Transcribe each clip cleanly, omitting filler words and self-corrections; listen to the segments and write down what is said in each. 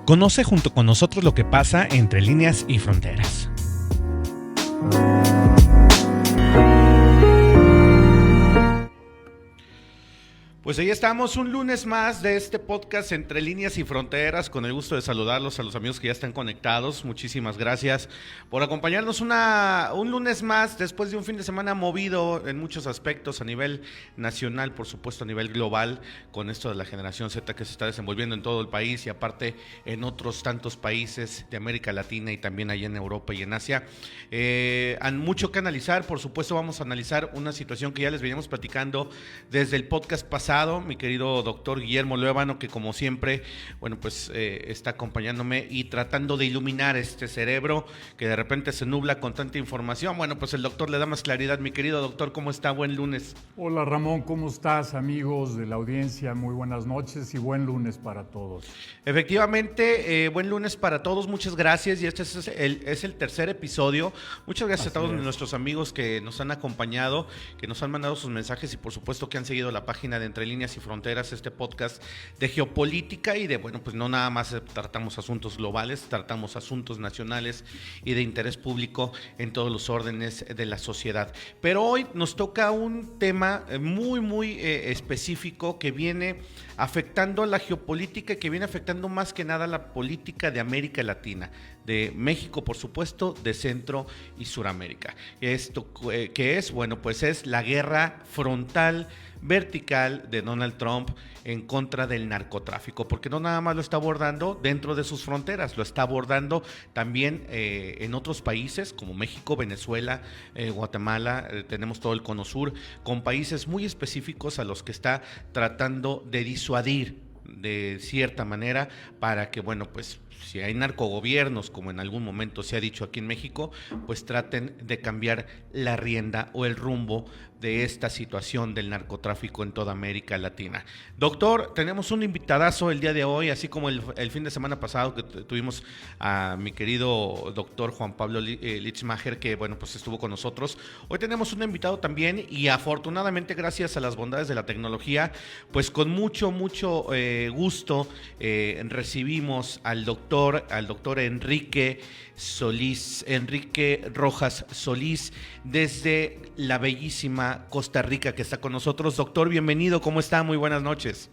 Conoce junto con nosotros lo que pasa entre líneas y fronteras. Pues ahí estamos, un lunes más de este podcast Entre Líneas y Fronteras, con el gusto de saludarlos a los amigos que ya están conectados. Muchísimas gracias por acompañarnos un lunes más después de un fin de semana movido en muchos aspectos a nivel nacional, por supuesto a nivel global, con esto de la generación Z que se está desenvolviendo en todo el país y aparte en otros tantos países de América Latina y también allá en Europa y en Asia. Han mucho que analizar, por supuesto vamos a analizar una situación que ya les veníamos platicando desde el podcast pasado. Mi querido doctor Guillermo Luevano, que como siempre, bueno, pues está acompañándome y tratando de iluminar este cerebro que de repente se nubla con tanta información. Bueno, pues el doctor le da más claridad. Mi querido doctor, ¿cómo está? Buen lunes. Hola Ramón, ¿cómo estás? Amigos de la audiencia, muy buenas noches y buen lunes para todos. Efectivamente, buen lunes para todos, muchas gracias, y este es el tercer episodio. Muchas gracias a todos nuestros amigos que nos han acompañado, que nos han mandado sus mensajes y por supuesto que han seguido la página de Entre Líneas y Fronteras, este podcast de geopolítica y de, bueno, pues no nada más tratamos asuntos globales, tratamos asuntos nacionales y de interés público en todos los órdenes de la sociedad. Pero hoy nos toca un tema muy específico que viene afectando la geopolítica, que viene afectando más que nada la política de América Latina, de México, por supuesto, de Centro y Suramérica. Esto que es, bueno, pues es la guerra frontal, vertical de Donald Trump en contra del narcotráfico, porque no nada más lo está abordando dentro de sus fronteras, lo está abordando también en otros países como México, Venezuela, Guatemala, tenemos todo el Cono Sur, con países muy específicos a los que está tratando de disuadir de cierta manera para que, bueno, pues si hay narcogobiernos, como en algún momento se ha dicho aquí en México, pues traten de cambiar la rienda o el rumbo de esta situación del narcotráfico en toda América Latina. Doctor, tenemos un invitadazo el día de hoy, así como el fin de semana pasado que tuvimos a mi querido doctor Juan Pablo Litzmacher, que bueno, pues estuvo con nosotros. Hoy tenemos un invitado también y afortunadamente gracias a las bondades de la tecnología, pues con mucho gusto recibimos al doctor Enrique Rojas Solís, desde la bellísima Costa Rica, que está con nosotros. Doctor, bienvenido, ¿cómo está? Muy buenas noches.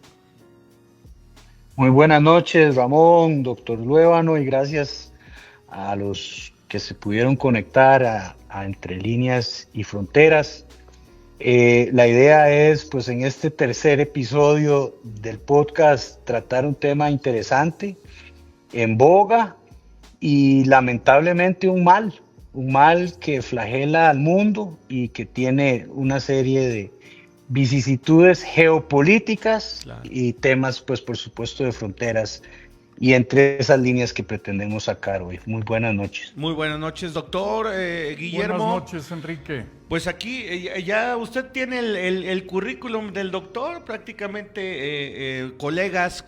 Muy buenas noches, Ramón, doctor Luevano, y gracias a los que se pudieron conectar a Entre Líneas y Fronteras. La idea es, pues, en este tercer episodio del podcast, tratar un tema interesante, en boga, y lamentablemente un mal que flagela al mundo y que tiene una serie de vicisitudes geopolíticas, claro, y temas, pues, por supuesto, de fronteras, y entre esas líneas que pretendemos sacar hoy. Muy buenas noches. Muy buenas noches, doctor Guillermo. Buenas noches, Enrique. Pues aquí ya usted tiene el currículum del doctor, prácticamente colegas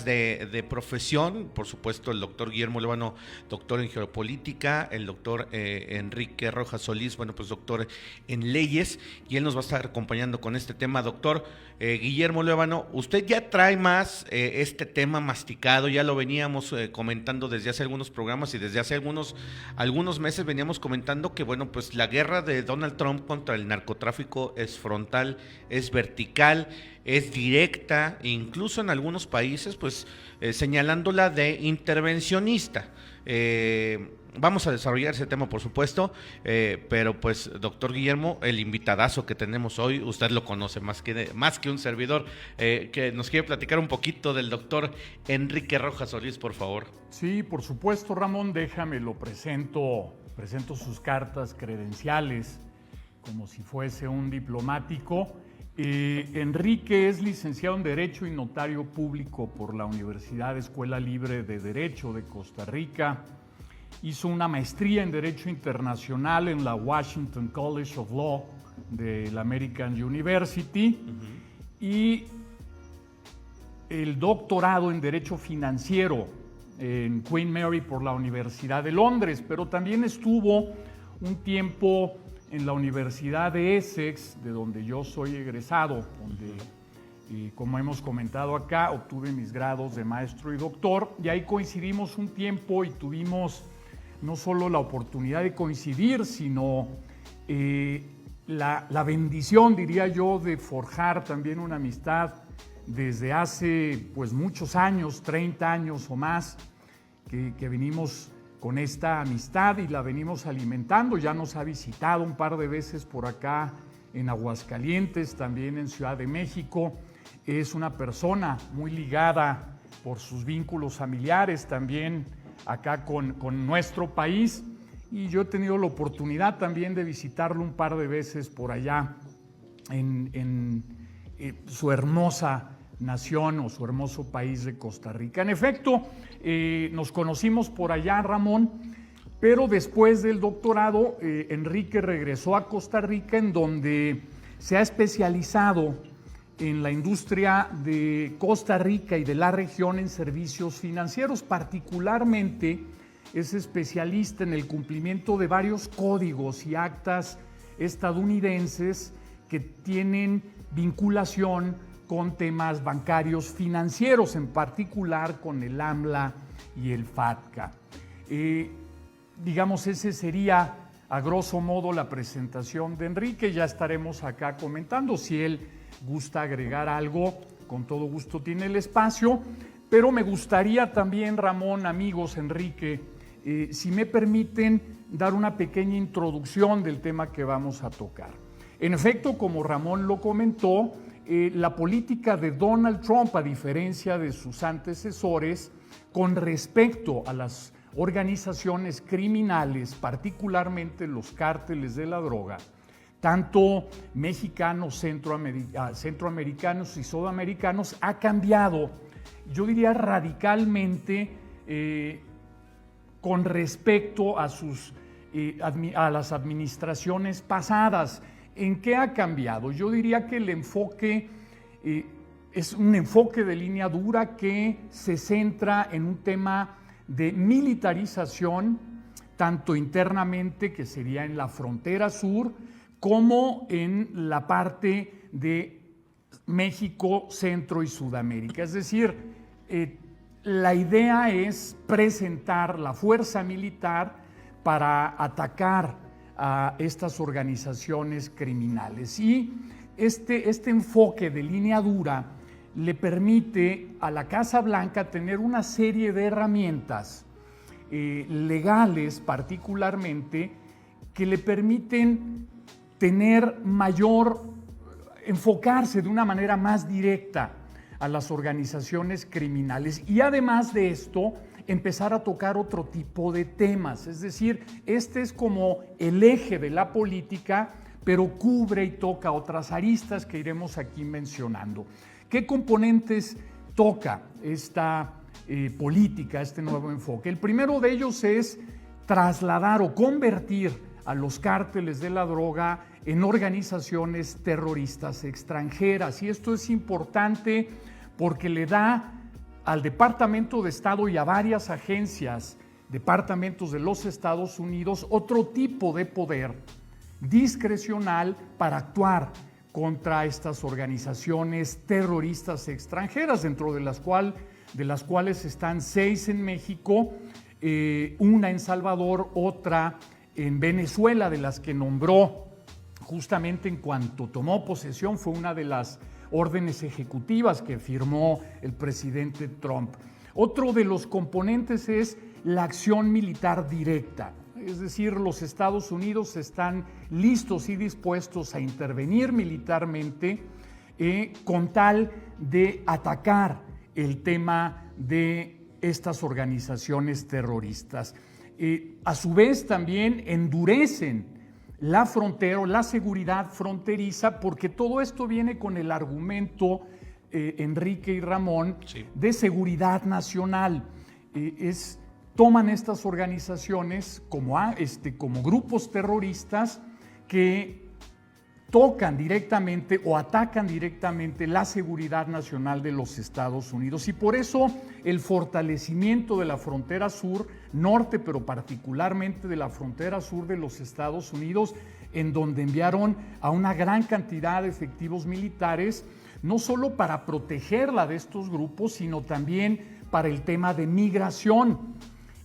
de profesión, por supuesto el doctor Guillermo Luevano, doctor en geopolítica, el doctor Enrique Rojas Solís, bueno, pues doctor en leyes, y él nos va a estar acompañando con este tema. Doctor Guillermo Luevano, usted ya trae más este tema masticado, ya lo veníamos comentando desde hace algunos programas y desde hace algunos meses veníamos comentando que, bueno, pues la guerra de Donald Trump contra el narcotráfico es frontal, es vertical, es directa, incluso en algunos países, pues señalándola de intervencionista. Vamos a desarrollar ese tema, por supuesto, pero pues, doctor Guillermo, el invitadazo que tenemos hoy, usted lo conoce más que un servidor, que nos quiere platicar un poquito del doctor Enrique Rojas Solís, por favor. Sí, por supuesto, Ramón, déjame lo presento sus cartas credenciales como si fuese un diplomático. Enrique es licenciado en Derecho y notario público por la Universidad Escuela Libre de Derecho de Costa Rica. Hizo una maestría en Derecho Internacional en la Washington College of Law de la American University, y el doctorado en Derecho Financiero en Queen Mary por la Universidad de Londres, pero también estuvo un tiempo en la Universidad de Essex, de donde yo soy egresado, donde Como hemos comentado acá, obtuve mis grados de maestro y doctor, y ahí coincidimos un tiempo y tuvimos no solo la oportunidad de coincidir, sino la bendición, diría yo, de forjar también una amistad desde hace pues muchos años, 30 años o más, que venimos con esta amistad y la venimos alimentando. Ya nos ha visitado un par de veces por acá en Aguascalientes, también en Ciudad de México. Es una persona muy ligada por sus vínculos familiares también acá con nuestro país, y yo he tenido la oportunidad también de visitarlo un par de veces por allá en su hermosa nación o su hermoso país de Costa Rica. En efecto, nos conocimos por allá, Ramón, pero después del doctorado, Enrique regresó a Costa Rica, en donde se ha especializado en la industria de Costa Rica y de la región en servicios financieros. Particularmente es especialista en el cumplimiento de varios códigos y actas estadounidenses que tienen vinculación con temas bancarios financieros, en particular con el AMLA y el FATCA. Digamos, ese sería a grosso modo la presentación de Enrique. Ya estaremos acá comentando. Si él gusta agregar algo, con todo gusto tiene el espacio, pero me gustaría también, Ramón, amigos, Enrique, si me permiten dar una pequeña introducción del tema que vamos a tocar. En efecto, como Ramón lo comentó, la política de Donald Trump, a diferencia de sus antecesores, con respecto a las organizaciones criminales, particularmente los cárteles de la droga, tanto mexicanos, centroamericanos y sudamericanos, ha cambiado, yo diría radicalmente, con respecto a las administraciones pasadas. ¿En qué ha cambiado? Yo diría que el enfoque es un enfoque de línea dura que se centra en un tema de militarización, tanto internamente, que sería en la frontera sur, como en la parte de México, Centro y Sudamérica. Es decir, la idea es presentar la fuerza militar para atacar a estas organizaciones criminales. Y este enfoque de línea dura le permite a la Casa Blanca tener una serie de herramientas legales, particularmente, que le permiten tener enfocarse de una manera más directa a las organizaciones criminales, y además de esto empezar a tocar otro tipo de temas. Es decir, este es como el eje de la política, pero cubre y toca otras aristas que iremos aquí mencionando. ¿Qué componentes toca esta política, este nuevo enfoque? El primero de ellos es trasladar o convertir a los cárteles de la droga en organizaciones terroristas extranjeras, y esto es importante porque le da al Departamento de Estado y a varias agencias, departamentos de los Estados Unidos, otro tipo de poder discrecional para actuar contra estas organizaciones terroristas extranjeras, dentro de las cuales están 6 en México, una en Salvador, otra en Venezuela, de las que nombró justamente en cuanto tomó posesión. Fue una de las órdenes ejecutivas que firmó el presidente Trump. Otro de los componentes es la acción militar directa, es decir, los Estados Unidos están listos y dispuestos a intervenir militarmente con tal de atacar el tema de estas organizaciones terroristas. A su vez también endurecen la frontera o la seguridad fronteriza, porque todo esto viene con el argumento, Enrique y Ramón, sí, de seguridad nacional. Toman estas organizaciones como grupos terroristas que tocan directamente o atacan directamente la seguridad nacional de los Estados Unidos, y por eso el fortalecimiento de la frontera sur, norte, pero particularmente de la frontera sur de los Estados Unidos, en donde enviaron a una gran cantidad de efectivos militares no solo para protegerla de estos grupos, sino también para el tema de migración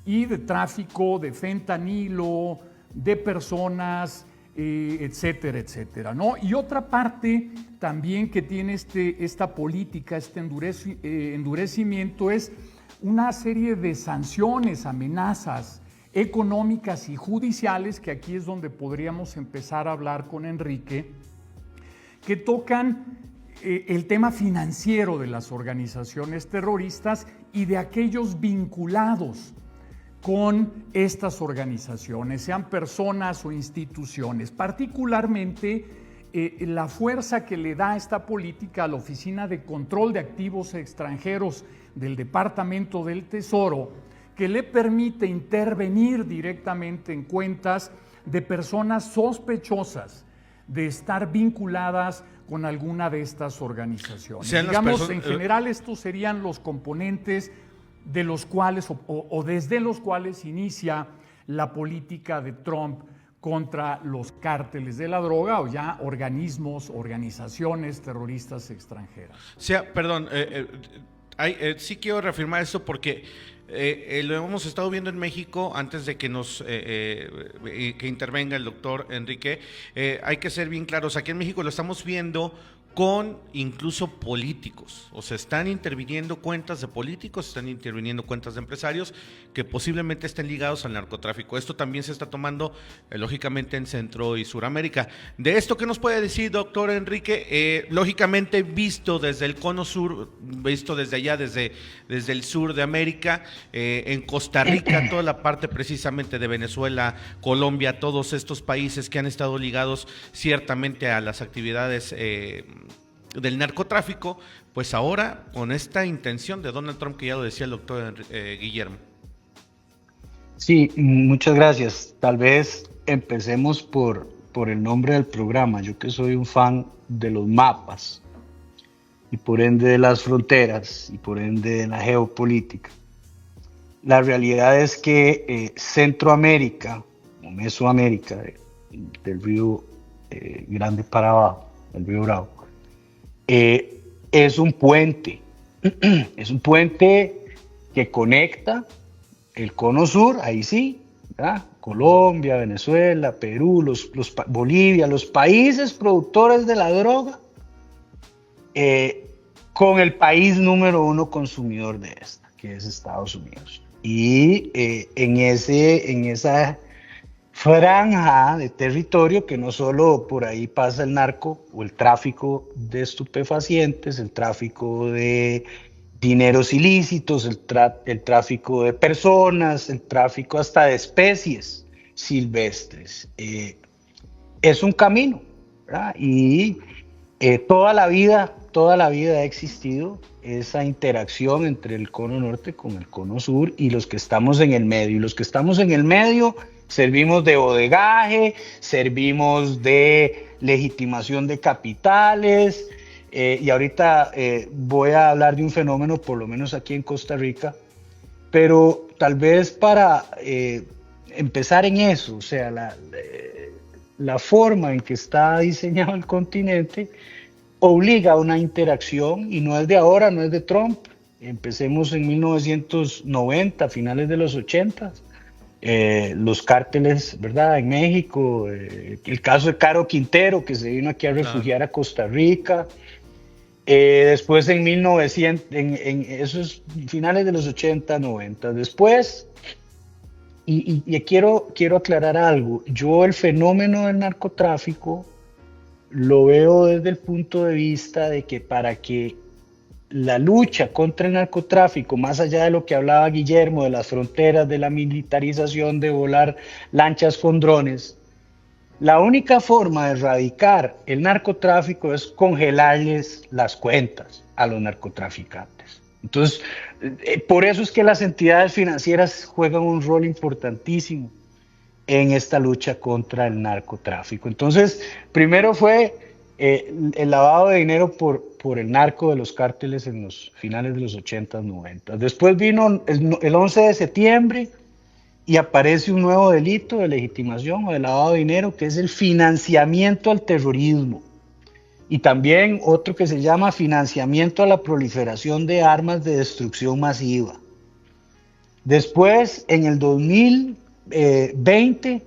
y de tráfico de fentanilo, de personas, etcétera, etcétera, ¿no? Y otra parte también que tiene esta política, este endurecimiento, es una serie de sanciones, amenazas económicas y judiciales, que aquí es donde podríamos empezar a hablar con Enrique, que tocan el tema financiero de las organizaciones terroristas y de aquellos vinculados con estas organizaciones, sean personas o instituciones. Particularmente la fuerza que le da esta política a la Oficina de Control de Activos Extranjeros del Departamento del Tesoro, que le permite intervenir directamente en cuentas de personas sospechosas de estar vinculadas con alguna de estas organizaciones. Digamos, en general, estos serían los componentes de los cuales o desde los cuales inicia la política de Trump contra los cárteles de la droga o ya organizaciones terroristas extranjeras. O sea, perdón, sí quiero reafirmar esto porque lo hemos estado viendo en México antes de que que intervenga el doctor Enrique. Hay que ser bien claros, aquí en México lo estamos viendo con incluso políticos, o sea, están interviniendo cuentas de políticos, están interviniendo cuentas de empresarios que posiblemente estén ligados al narcotráfico. Esto también se está tomando, lógicamente, en Centro y Suramérica. De esto, ¿qué nos puede decir, doctor Enrique? Lógicamente, visto desde el cono sur, visto desde allá, desde el sur de América, en Costa Rica, toda la parte precisamente de Venezuela, Colombia, todos estos países que han estado ligados ciertamente a las actividades del narcotráfico, pues ahora con esta intención de Donald Trump, que ya lo decía el doctor Guillermo. Sí, muchas gracias. Tal vez empecemos por el nombre del programa. Yo que soy un fan de los mapas y por ende de las fronteras y por ende de la geopolítica. La realidad es que Centroamérica o Mesoamérica, del río Grande para abajo, el río Bravo, es un puente, es un puente que conecta el cono sur, ahí sí, ¿verdad? Colombia, Venezuela, Perú, Bolivia, los países productores de la droga, con el país número 1 consumidor de esta, que es Estados Unidos. Y en esa franja de territorio, que no solo por ahí pasa el narco o el tráfico de estupefacientes, el tráfico de dineros ilícitos, el tráfico de personas, el tráfico hasta de especies silvestres. Es un camino, ¿verdad? Y toda la vida ha existido esa interacción entre el cono norte con el cono sur y los que estamos en el medio. Y los que estamos en el medio servimos de bodegaje, servimos de legitimación de capitales, y ahorita voy a hablar de un fenómeno, por lo menos aquí en Costa Rica, pero tal vez para empezar en eso, o sea, la forma en que está diseñado el continente obliga a una interacción, y no es de ahora, no es de Trump. Empecemos en 1990, finales de los 80, los cárteles, ¿verdad? En México, el caso de Caro Quintero, que se vino aquí a refugiar a Costa Rica. Después en 1900, en esos finales de los 80, 90. Después, y quiero aclarar algo, yo el fenómeno del narcotráfico lo veo desde el punto de vista de que para que la lucha contra el narcotráfico, más allá de lo que hablaba Guillermo, de las fronteras, de la militarización, de volar lanchas con drones, la única forma de erradicar el narcotráfico es congelarles las cuentas a los narcotraficantes. Entonces, por eso es que las entidades financieras juegan un rol importantísimo en esta lucha contra el narcotráfico. Entonces, primero fue el lavado de dinero por el narco de los cárteles en los finales de los 80, 90. Después vino el 11 de septiembre y aparece un nuevo delito de legitimación o de lavado de dinero, que es el financiamiento al terrorismo. y también otro que se llama financiamiento a la proliferación de armas de destrucción masiva. Después, en el 2020,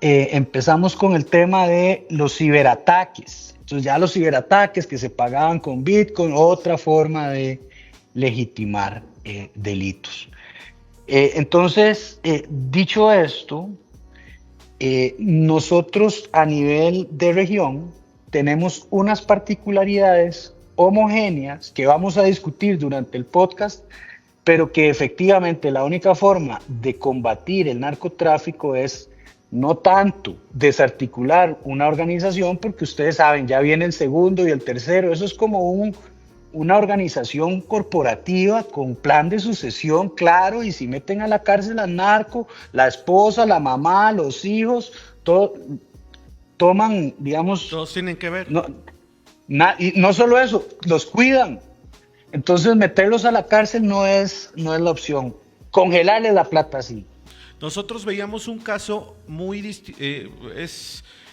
empezamos con el tema de los ciberataques. Entonces ya los ciberataques que se pagaban con Bitcoin, otra forma de legitimar delitos. Entonces, dicho esto, nosotros a nivel de región tenemos unas particularidades homogéneas que vamos a discutir durante el podcast, pero que efectivamente la única forma de combatir el narcotráfico es no tanto desarticular una organización, porque ustedes saben, ya viene el segundo y el tercero, eso es como una organización corporativa con plan de sucesión claro, y si meten a la cárcel al narco, la esposa, la mamá, los hijos, todo, toman, digamos... Todos tienen que ver. Y no solo eso, los cuidan. Entonces meterlos a la cárcel no es la opción. Congelarles la plata sí. Nosotros veíamos un caso muy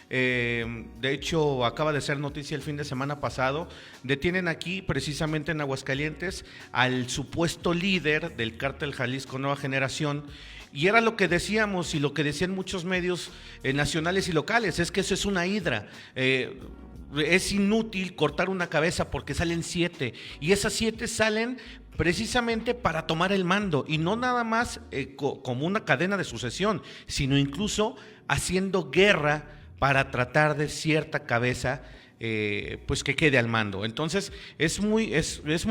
de hecho, acaba de ser noticia el fin de semana pasado. Detienen aquí, precisamente en Aguascalientes, al supuesto líder del cártel Jalisco Nueva Generación. Y era lo que decíamos y lo que decían muchos medios nacionales y locales, es que eso es una hidra. Es inútil cortar una cabeza porque salen 7, y esas 7 salen precisamente para tomar el mando, y no nada más como una cadena de sucesión, sino incluso haciendo guerra para tratar de cierta cabeza pues que quede al mando. Entonces es muy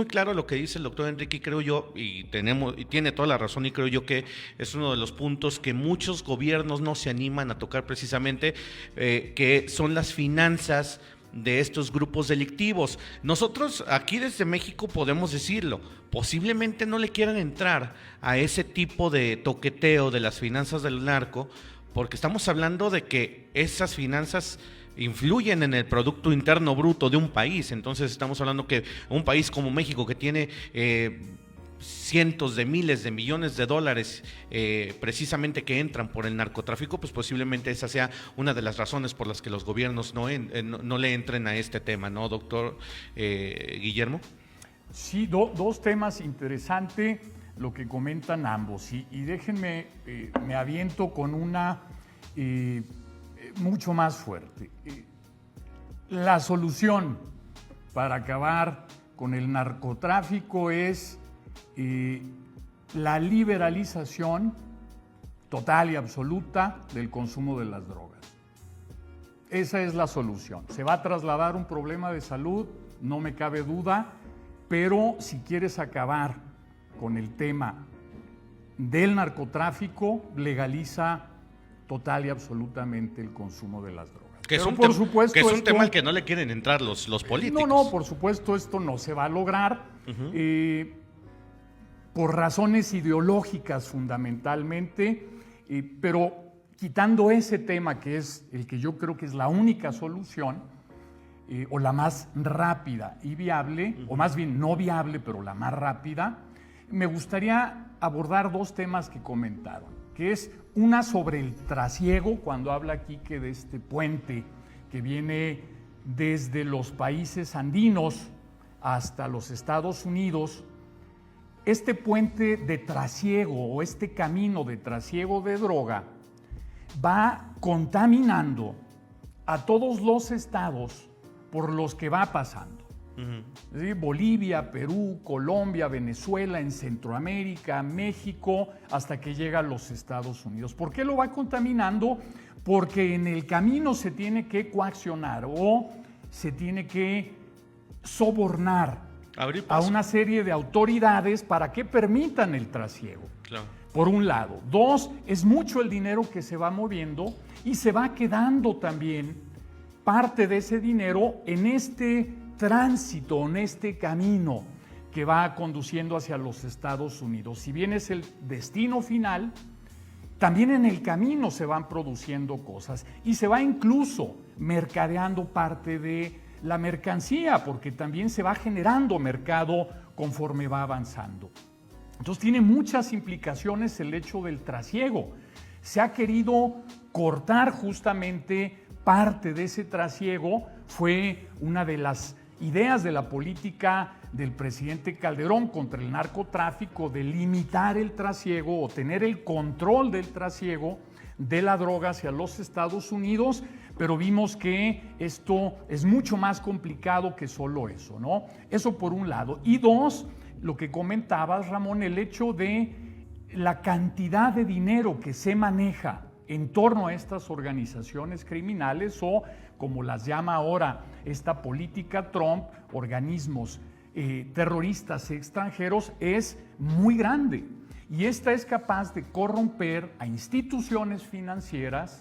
claro lo que dice el doctor Enrique, y creo yo, y tiene toda la razón, y creo yo que es uno de los puntos que muchos gobiernos no se animan a tocar, precisamente que son las finanzas de estos grupos delictivos. Nosotros aquí desde México podemos decirlo, posiblemente no le quieran entrar a ese tipo de toqueteo de las finanzas del narco, porque estamos hablando de que esas finanzas influyen en el Producto Interno Bruto de un país. Entonces estamos hablando que un país como México, que tiene cientos de miles de millones de dólares precisamente que entran por el narcotráfico, pues posiblemente esa sea una de las razones por las que los gobiernos no le entren a este tema, ¿no, doctor Guillermo? Sí, dos temas interesantes lo que comentan ambos, y déjenme, me aviento con una mucho más fuerte. La solución para acabar con el narcotráfico es la liberalización total y absoluta del consumo de las drogas. Esa es la solución. Se va a trasladar un problema de salud, no me cabe duda, pero si quieres acabar con el tema del narcotráfico, legaliza total y absolutamente el consumo de las drogas. Que es un tema al que no le quieren entrar los políticos. No, por supuesto, esto no se va a lograr. Por razones ideológicas fundamentalmente, pero quitando ese tema, que es el que yo creo que es la única solución, o la más rápida y viable, o más bien no viable, pero la más rápida, me gustaría abordar dos temas que comentaron, que es una sobre el trasiego, cuando habla aquí que de este puente que viene desde los países andinos hasta los Estados Unidos. Este puente de trasiego o este camino de trasiego de droga va contaminando a todos los estados por los que va pasando. ¿Sí? Bolivia, Perú, Colombia, Venezuela, en Centroamérica, México, hasta que llega a los Estados Unidos. ¿Por qué lo va contaminando? Porque en el camino se tiene que coaccionar o se tiene que sobornar a una serie de autoridades para que permitan el trasiego. Claro. Por un lado. Dos, es mucho el dinero que se va moviendo y se va quedando también parte de ese dinero en este tránsito, en este camino que va conduciendo hacia los Estados Unidos. Si bien es el destino final, también en el camino se van produciendo cosas y se va incluso mercadeando parte de la mercancía, porque también se va generando mercado conforme va avanzando. Entonces tiene muchas implicaciones el hecho del trasiego. Se ha querido cortar justamente parte de ese trasiego fue una de las ideas de la política del presidente Calderón contra el narcotráfico, de limitar el trasiego o tener el control del trasiego de la droga hacia los Estados Unidos, pero vimos que esto es mucho más complicado que solo eso, ¿no? Eso por un lado. Y dos, lo que comentabas, Ramón, el hecho de la cantidad de dinero que se maneja en torno a estas organizaciones criminales o, como las llama ahora esta política Trump, organismos terroristas extranjeros, es muy grande. Y esta es capaz de corromper a instituciones financieras,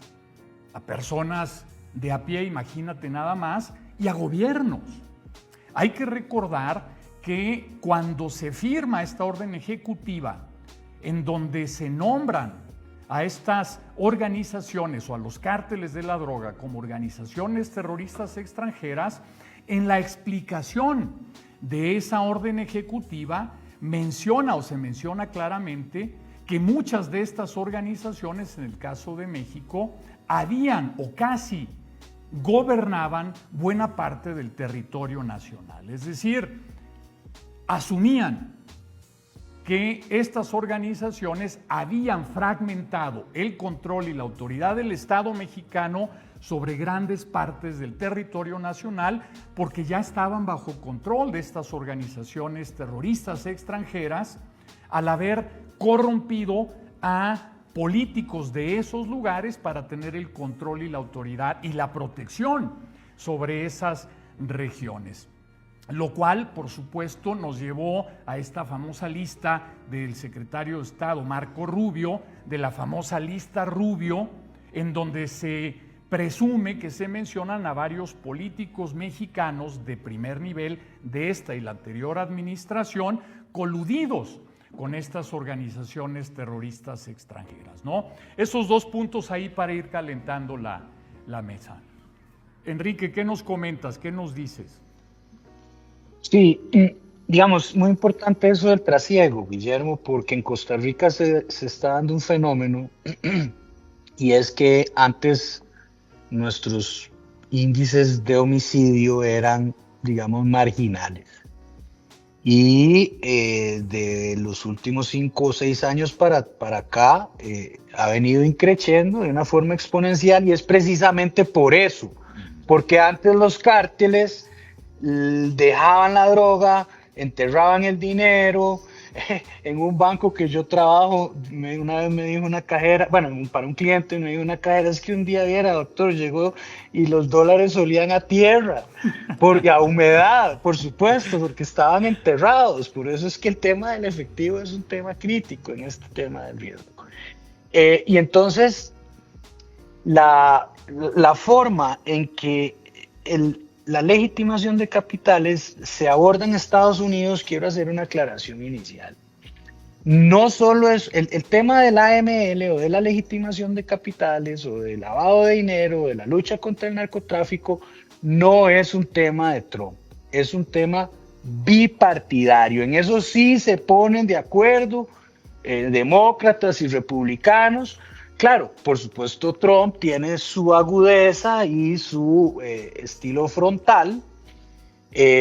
a personas de a pie, imagínate nada más, y a gobiernos. Hay que recordar que cuando se firma esta orden ejecutiva, en donde se nombran a estas organizaciones o a los cárteles de la droga como organizaciones terroristas extranjeras, en la explicación de esa orden ejecutiva se menciona claramente que muchas de estas organizaciones, en el caso de México, habían o casi gobernaban buena parte del territorio nacional. Es decir, asumían que estas organizaciones habían fragmentado el control y la autoridad del Estado mexicano sobre grandes partes del territorio nacional porque ya estaban bajo control de estas organizaciones terroristas extranjeras al haber corrompido a políticos de esos lugares para tener el control y la autoridad y la protección sobre esas regiones. Lo cual, por supuesto, nos llevó a esta famosa lista del secretario de Estado, Marco Rubio, de la famosa lista Rubio, en donde se presume que se mencionan a varios políticos mexicanos de primer nivel de esta y la anterior administración coludidos con estas organizaciones terroristas extranjeras, ¿no? Esos dos puntos ahí para ir calentando la mesa. Enrique, ¿qué nos comentas? ¿Qué nos dices? Sí, digamos, muy importante eso del trasiego, Guillermo, porque en Costa Rica se está dando un fenómeno y es que antes nuestros índices de homicidio eran, digamos, marginales. Y de los últimos 5 o 6 años para acá ha venido increciendo de una forma exponencial y es precisamente por eso, porque antes los cárteles dejaban la droga, enterraban el dinero. En un banco que yo trabajo, una vez me dijo una cajera, bueno, para un cliente me dijo una cajera, es que un día viera, doctor, llegó y los dólares olían a tierra, a humedad, por supuesto, porque estaban enterrados. Por eso es que el tema del efectivo es un tema crítico en este tema del riesgo. Y entonces, la forma en que la legitimación de capitales se aborda en Estados Unidos, quiero hacer una aclaración inicial. No solo es el tema del AML o de la legitimación de capitales o del lavado de dinero o de la lucha contra el narcotráfico, no es un tema de Trump, es un tema bipartidario. En eso sí se ponen de acuerdo demócratas y republicanos. Claro, por supuesto, Trump tiene su agudeza y su estilo frontal,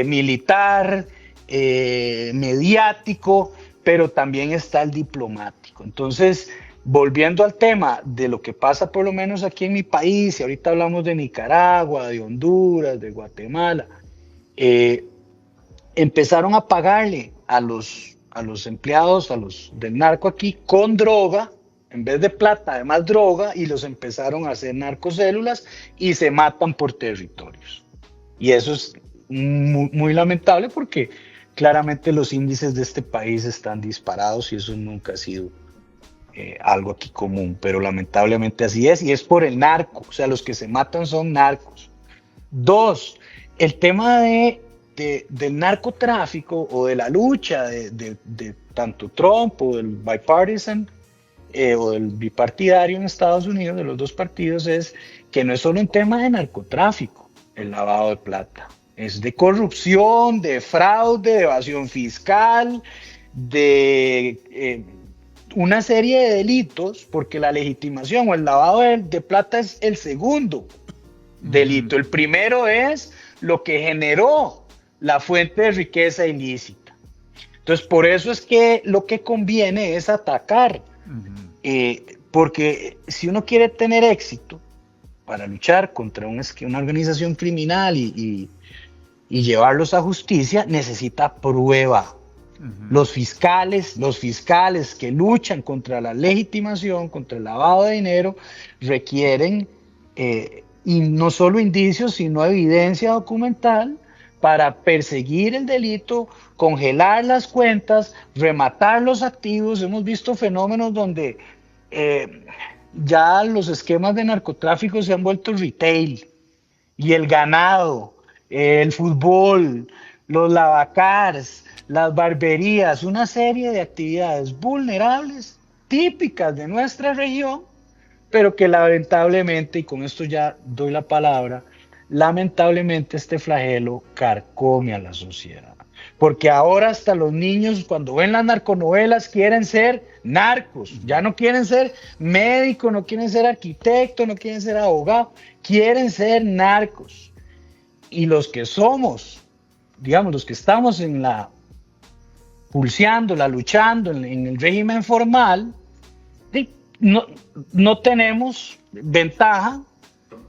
militar, mediático, pero también está el diplomático. Entonces, volviendo al tema de lo que pasa por lo menos aquí en mi país, y ahorita hablamos de Nicaragua, de Honduras, de Guatemala, empezaron a pagarle a los empleados, a los del narco aquí, con droga, en vez de plata, además droga, y los empezaron a hacer narcocélulas y se matan por territorios. Y eso es muy, muy lamentable porque claramente los índices de este país están disparados y eso nunca ha sido algo aquí común, pero lamentablemente así es, y es por el narco, o sea, los que se matan son narcos. 2, el tema del narcotráfico o de la lucha de tanto Trump o del bipartisan, o del bipartidario en Estados Unidos, de los dos partidos, es que no es solo un tema de narcotráfico, el lavado de plata, es de corrupción, de fraude, de evasión fiscal, de una serie de delitos, porque la legitimación o el lavado de plata es el segundo, delito. El primero es lo que generó la fuente de riqueza ilícita. Entonces, por eso es que lo que conviene es atacar, porque si uno quiere tener éxito para luchar contra una organización criminal y llevarlos a justicia, necesita prueba. Los fiscales que luchan contra la legitimación, contra el lavado de dinero, requieren y no solo indicios, sino evidencia documental para perseguir el delito, congelar las cuentas, rematar los activos. Hemos visto fenómenos donde ya los esquemas de narcotráfico se han vuelto retail, y el ganado, el fútbol, los lavacars, las barberías, una serie de actividades vulnerables típicas de nuestra región, pero que lamentablemente, y con esto ya doy la palabra, lamentablemente este flagelo carcome a la sociedad. Porque ahora hasta los niños, cuando ven las narconovelas, quieren ser narcos. Ya no quieren ser médicos, no quieren ser arquitectos, no quieren ser abogados, quieren ser narcos. Y los que somos, digamos, los que estamos pulseándola, luchando en el régimen formal, no tenemos ventaja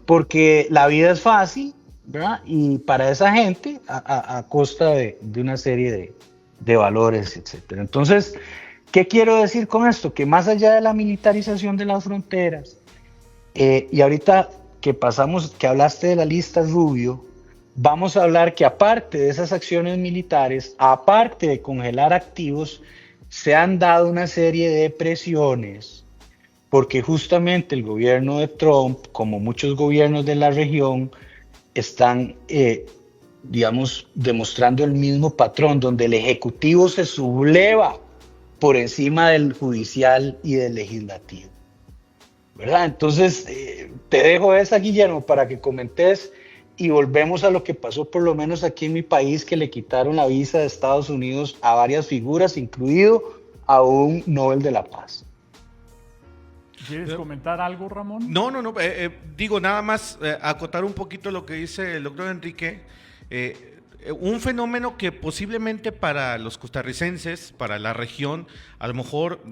porque la vida es fácil, ¿verdad? Y para esa gente a costa de una serie de valores, etc. Entonces, ¿qué quiero decir con esto? Que más allá de la militarización de las fronteras, y ahorita que hablaste de la lista Rubio, vamos a hablar que aparte de esas acciones militares, aparte de congelar activos, se han dado una serie de presiones, porque justamente el gobierno de Trump, como muchos gobiernos de la región, están, digamos, demostrando el mismo patrón, donde el ejecutivo se subleva por encima del judicial y del legislativo, ¿verdad? Entonces, te dejo esa, Guillermo, para que comentes. Y volvemos a lo que pasó por lo menos aquí en mi país, que le quitaron la visa de Estados Unidos a varias figuras, incluido a un Nobel de la Paz. ¿Quieres comentar algo, Ramón? No. Digo, nada más acotar un poquito lo que dice el doctor Enrique. Un fenómeno que posiblemente para los costarricenses, para la región, a lo mejor,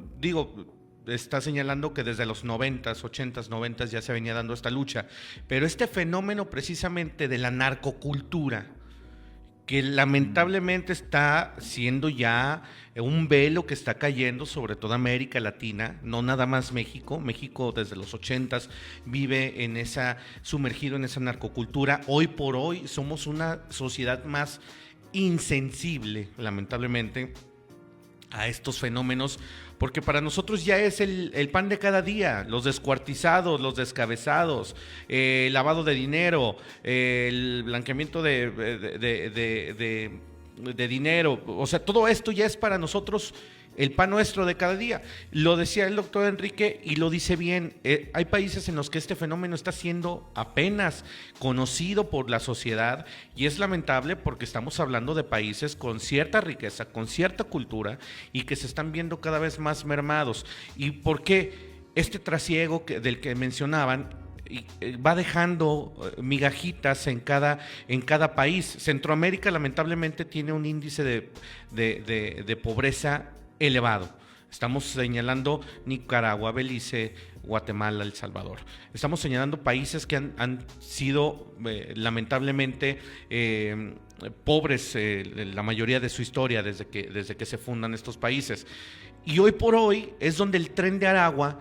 está señalando que desde los 90s, 80s, 90s ya se venía dando esta lucha, pero este fenómeno precisamente de la narcocultura, que lamentablemente está siendo ya un velo que está cayendo sobre toda América Latina, no nada más México. México desde los 80s vive sumergido en esa narcocultura. Hoy por hoy somos una sociedad más insensible, lamentablemente, a estos fenómenos, porque para nosotros ya es el pan de cada día, los descuartizados, los descabezados, el lavado de dinero, el blanqueamiento de dinero, o sea, todo esto ya es para nosotros el pan nuestro de cada día. Lo decía el doctor Enrique y lo dice bien, hay países en los que este fenómeno está siendo apenas conocido por la sociedad, y es lamentable porque estamos hablando de países con cierta riqueza, con cierta cultura, y que se están viendo cada vez más mermados. ¿Y por qué este trasiego del que mencionaban va dejando migajitas en cada país? Centroamérica lamentablemente tiene un índice de pobreza elevado. Estamos señalando Nicaragua, Belice, Guatemala, El Salvador. Estamos señalando países que han sido lamentablemente pobres la mayoría de su historia desde que se fundan estos países. Y hoy por hoy es donde el Tren de Aragua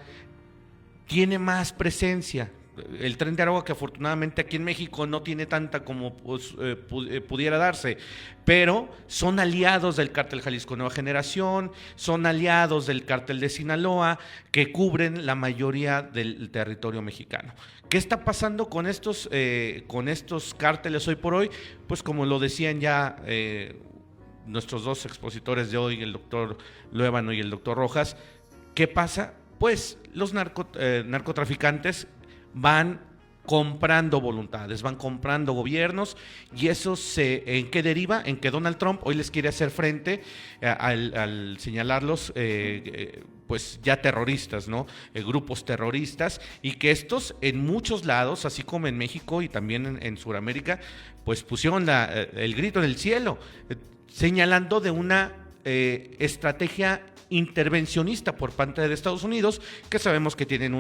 tiene más presencia. El Tren de Aragua, que afortunadamente aquí en México no tiene tanta como pudiera darse, pero son aliados del Cártel Jalisco Nueva Generación, son aliados del Cártel de Sinaloa, que cubren la mayoría del territorio mexicano. ¿Qué está pasando con estos cárteles hoy por hoy? Pues como lo decían ya nuestros dos expositores de hoy, el doctor Luevano y el doctor Rojas, ¿qué pasa? Pues los narcotraficantes van comprando voluntades, van comprando gobiernos, y eso ¿en qué deriva? En que Donald Trump hoy les quiere hacer frente al señalarlos pues ya terroristas, ¿no? Grupos terroristas, y que estos en muchos lados, así como en México y también en Sudamérica, pues pusieron el grito en el cielo, señalando de una estrategia intervencionista por parte de Estados Unidos, que sabemos que tienen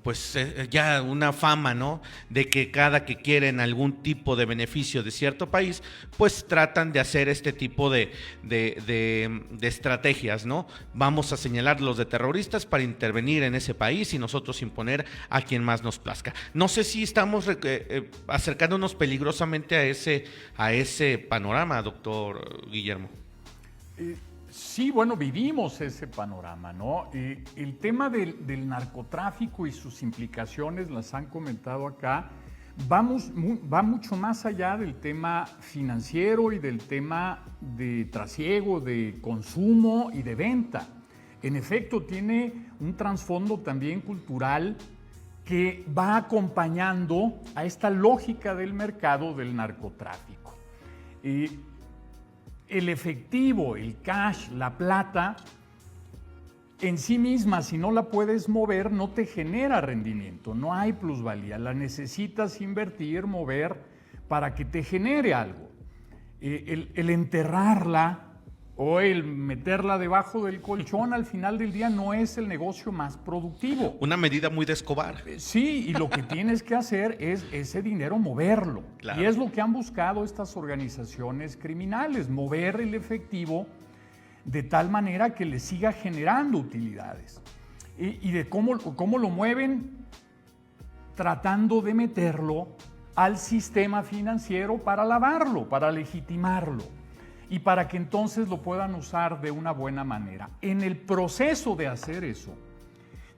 pues ya una fama, ¿no? De que cada que quieren algún tipo de beneficio de cierto país, pues tratan de hacer este tipo de estrategias, ¿no? Vamos a señalarlos de terroristas para intervenir en ese país y nosotros imponer a quien más nos plazca. No sé si estamos acercándonos peligrosamente a ese panorama, doctor Guillermo. Sí, bueno, vivimos ese panorama, ¿no? El tema del narcotráfico y sus implicaciones, las han comentado acá, va mucho más allá del tema financiero y del tema de trasiego, de consumo y de venta. En efecto, tiene un trasfondo también cultural que va acompañando a esta lógica del mercado del narcotráfico. El efectivo, el cash, la plata, en sí misma, si no la puedes mover, no te genera rendimiento, no hay plusvalía, la necesitas invertir, mover para que te genere algo. El enterrarla o el meterla debajo del colchón al final del día no es el negocio más productivo. Una medida muy de Escobar. Sí, y lo que tienes que hacer es ese dinero moverlo. Claro. Y es lo que han buscado estas organizaciones criminales, mover el efectivo de tal manera que le siga generando utilidades. Y de cómo lo mueven, tratando de meterlo al sistema financiero para lavarlo, para legitimarlo, y para que entonces lo puedan usar de una buena manera. En el proceso de hacer eso,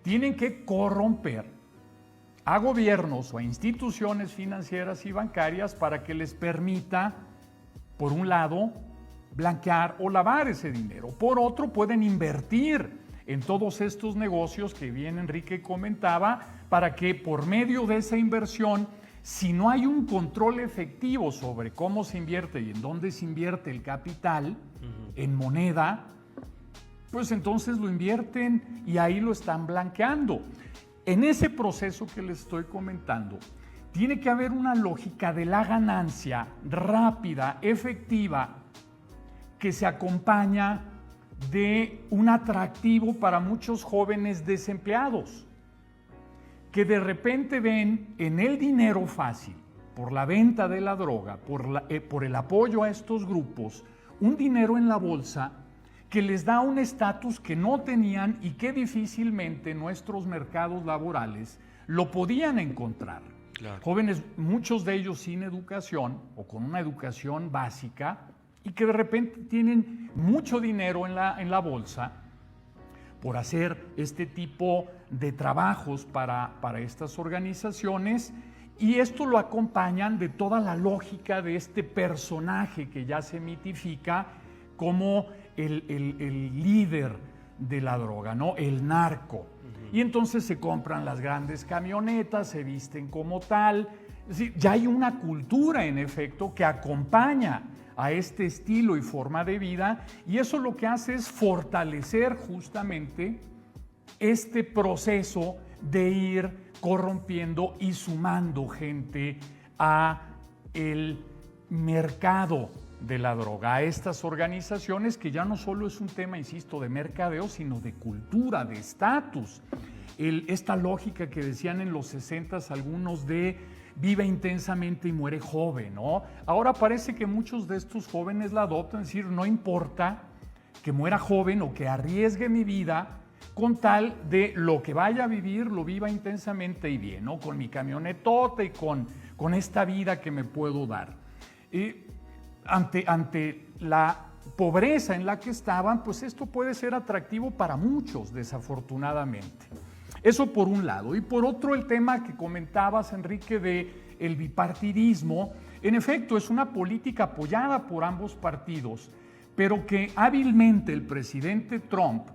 tienen que corromper a gobiernos o a instituciones financieras y bancarias para que les permita, por un lado, blanquear o lavar ese dinero. Por otro, pueden invertir en todos estos negocios que bien Enrique comentaba, para que por medio de esa inversión, si no hay un control efectivo sobre cómo se invierte y en dónde se invierte el capital, en moneda, pues entonces lo invierten y ahí lo están blanqueando. En ese proceso que les estoy comentando, tiene que haber una lógica de la ganancia rápida, efectiva, que se acompaña de un atractivo para muchos jóvenes desempleados, que de repente ven en el dinero fácil, por la venta de la droga, por el apoyo a estos grupos, un dinero en la bolsa que les da un estatus que no tenían y que difícilmente nuestros mercados laborales lo podían encontrar. Claro. Jóvenes, muchos de ellos sin educación o con una educación básica, y que de repente tienen mucho dinero en la bolsa por hacer este tipo de trabajos para estas organizaciones, y esto lo acompañan de toda la lógica de este personaje que ya se mitifica como el líder de la droga, ¿no? El narco. Y entonces se compran las grandes camionetas, se visten como tal. Es decir, ya hay una cultura, en efecto, que acompaña a este estilo y forma de vida, y eso lo que hace es fortalecer justamente este proceso de ir corrompiendo y sumando gente a el mercado de la droga, a estas organizaciones que ya no solo es un tema, insisto, de mercadeo, sino de cultura, de estatus. Esta lógica que decían en los 60s algunos de vive intensamente y muere joven, ¿no? Ahora parece que muchos de estos jóvenes la adoptan, es decir, no importa que muera joven o que arriesgue mi vida con tal de lo que vaya a vivir, lo viva intensamente y bien, ¿no? Con mi camionetota y con esta vida que me puedo dar. Ante la pobreza en la que estaban, pues esto puede ser atractivo para muchos, desafortunadamente. Eso por un lado. Y por otro, el tema que comentabas, Enrique, de el bipartidismo. En efecto, es una política apoyada por ambos partidos, pero que hábilmente el presidente Trump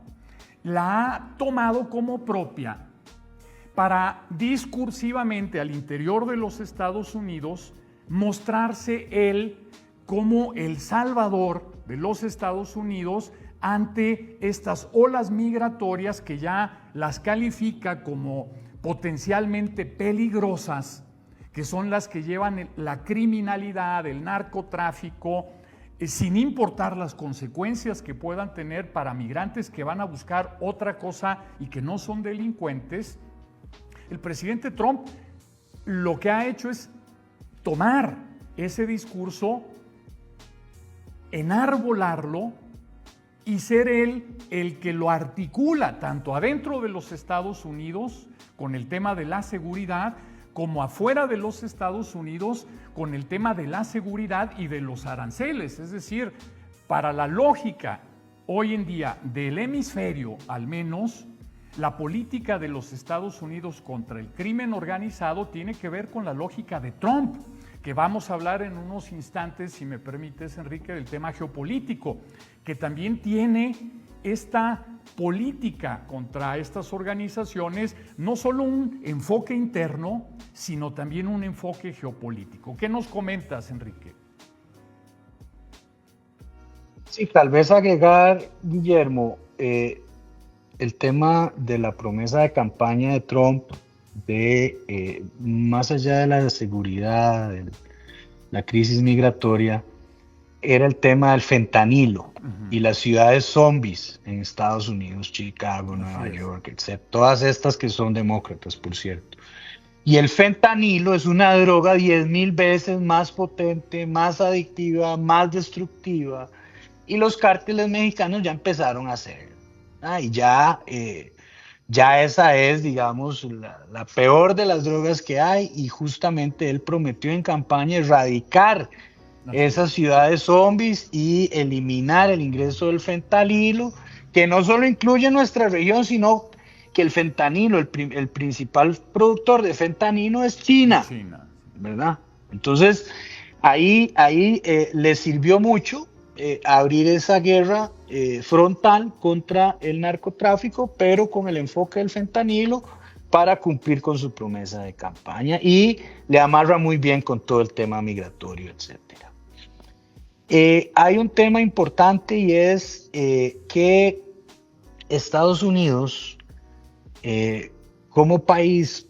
la ha tomado como propia para discursivamente al interior de los Estados Unidos mostrarse él como el salvador de los Estados Unidos ante estas olas migratorias que ya las califica como potencialmente peligrosas, que son las que llevan la criminalidad, el narcotráfico, sin importar las consecuencias que puedan tener para migrantes que van a buscar otra cosa y que no son delincuentes. El presidente Trump lo que ha hecho es tomar ese discurso, enarbolarlo y ser él el que lo articula tanto adentro de los Estados Unidos con el tema de la seguridad, como afuera de los Estados Unidos con el tema de la seguridad y de los aranceles. Es decir, para la lógica hoy en día del hemisferio, al menos, la política de los Estados Unidos contra el crimen organizado tiene que ver con la lógica de Trump, que vamos a hablar en unos instantes, si me permites, Enrique, del tema geopolítico, que también tiene esta política contra estas organizaciones, no solo un enfoque interno, sino también un enfoque geopolítico. ¿Qué nos comentas, Enrique? Sí, tal vez agregar, Guillermo, el tema de la promesa de campaña de Trump de más allá de la seguridad, de la crisis migratoria, era el tema del fentanilo y las ciudades zombies en Estados Unidos, Chicago, Nueva York, etc. Todas estas que son demócratas, por cierto. Y el fentanilo es una droga 10,000 veces más potente, más adictiva, más destructiva. Y los cárteles mexicanos ya empezaron a hacerlo. Y ya esa es, digamos, la peor de las drogas que hay. Y justamente él prometió en campaña erradicar esas ciudades zombies y eliminar el ingreso del fentanilo, que no solo incluye nuestra región, sino que el fentanilo, el principal productor de fentanilo es China, ¿verdad? Entonces, ahí le sirvió mucho abrir esa guerra frontal contra el narcotráfico, pero con el enfoque del fentanilo para cumplir con su promesa de campaña, y le amarra muy bien con todo el tema migratorio, etcétera. Hay un tema importante y es que Estados Unidos, como país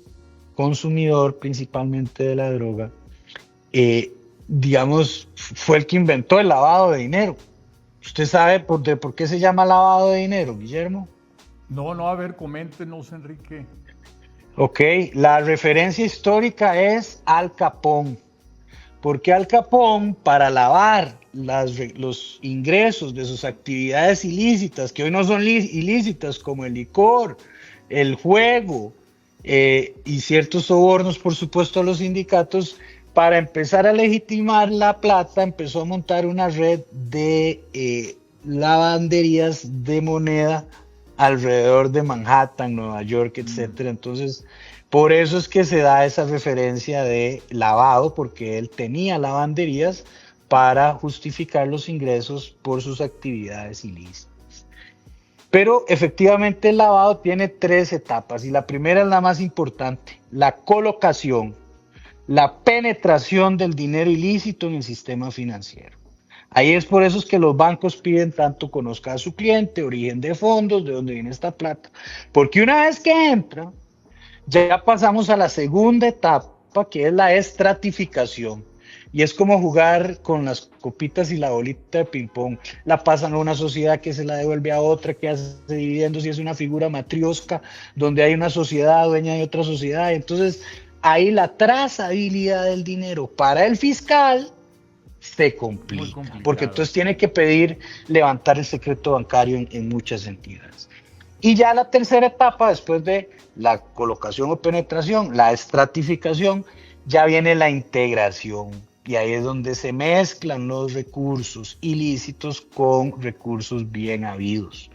consumidor principalmente de la droga, digamos, fue el que inventó el lavado de dinero. ¿Usted sabe por qué se llama lavado de dinero, Guillermo? No, a ver, coméntenos, Enrique. Ok, la referencia histórica es Al Capone, porque Al Capone, para lavar los ingresos de sus actividades ilícitas, que hoy no son ilícitas, como el licor, el juego y ciertos sobornos, por supuesto, a los sindicatos, para empezar a legitimar la plata, empezó a montar una red de lavanderías de moneda alrededor de Manhattan, Nueva York, etcétera. Entonces, por eso es que se da esa referencia de lavado, porque él tenía lavanderías para justificar los ingresos por sus actividades ilícitas. Pero efectivamente el lavado tiene 3 etapas, y la primera es la más importante: la colocación, la penetración del dinero ilícito en el sistema financiero. Ahí es por eso es que los bancos piden tanto conozca a su cliente, origen de fondos, de dónde viene esta plata, porque una vez que entra, ya pasamos a la segunda etapa, que es la estratificación. Y es como jugar con las copitas y la bolita de ping-pong. La pasan a una sociedad que se la devuelve a otra, que hace dividendos, y es una figura matriosca donde hay una sociedad dueña de otra sociedad. Entonces, ahí la trazabilidad del dinero para el fiscal se complica, porque entonces tiene que pedir levantar el secreto bancario en muchas entidades. Y ya la tercera etapa, después de la colocación o penetración, la estratificación, ya viene la integración. Y ahí es donde se mezclan los recursos ilícitos con recursos bien habidos.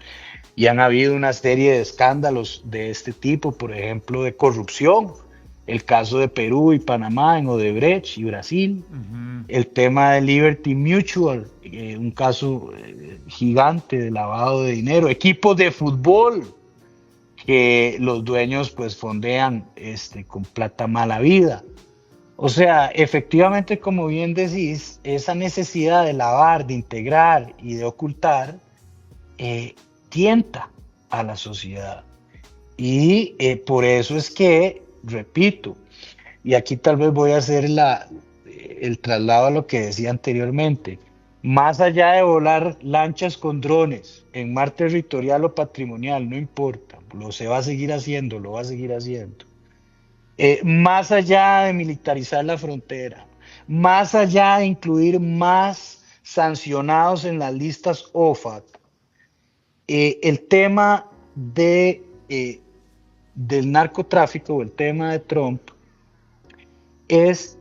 Y han habido una serie de escándalos de este tipo, por ejemplo, de corrupción. El caso de Perú y Panamá en Odebrecht y Brasil. El tema de Liberty Mutual, un caso gigante de lavado de dinero. Equipos de fútbol que los dueños pues fondean con plata mala vida. O sea, efectivamente, como bien decís, esa necesidad de lavar, de integrar y de ocultar tienta a la sociedad. Y por eso es que, repito, y aquí tal vez voy a hacer el traslado a lo que decía anteriormente, más allá de volar lanchas con drones en mar territorial o patrimonial, no importa, se va a seguir haciendo, lo va a seguir haciendo. Más allá de militarizar la frontera, más allá de incluir más sancionados en las listas OFAC, el tema del narcotráfico o el tema de Trump es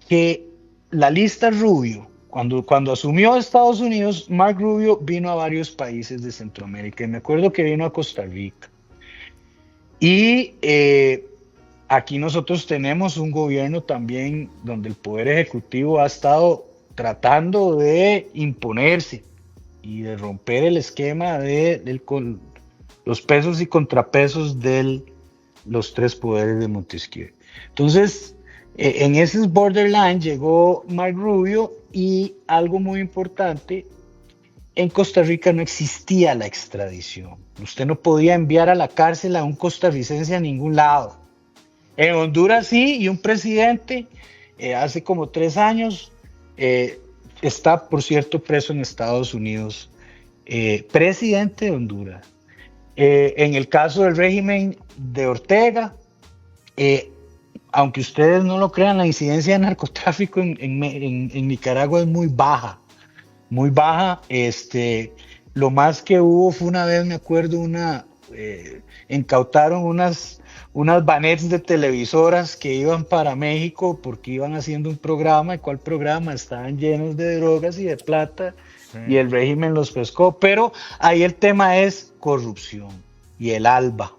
que la lista Rubio, cuando asumió Estados Unidos, Mark Rubio vino a varios países de Centroamérica y me acuerdo que vino a Costa Rica. Y aquí nosotros tenemos un gobierno también donde el Poder Ejecutivo ha estado tratando de imponerse y de romper el esquema de los pesos y contrapesos de los tres poderes de Montesquieu. Entonces, en ese borderline llegó Mark Rubio y algo muy importante, en Costa Rica no existía la extradición. Usted no podía enviar a la cárcel a un costarricense a ningún lado. En Honduras sí, y un presidente hace como 3 años está, por cierto, preso en Estados Unidos, presidente de Honduras. En el caso del régimen de Ortega, aunque ustedes no lo crean, la incidencia de narcotráfico en Nicaragua es muy baja, muy baja. Lo más que hubo fue una vez, me acuerdo, incautaron unas banners de televisoras que iban para México porque iban haciendo un programa, el cual programa estaban llenos de drogas y de plata, y el régimen los pescó. Pero ahí el tema es corrupción y el ALBA.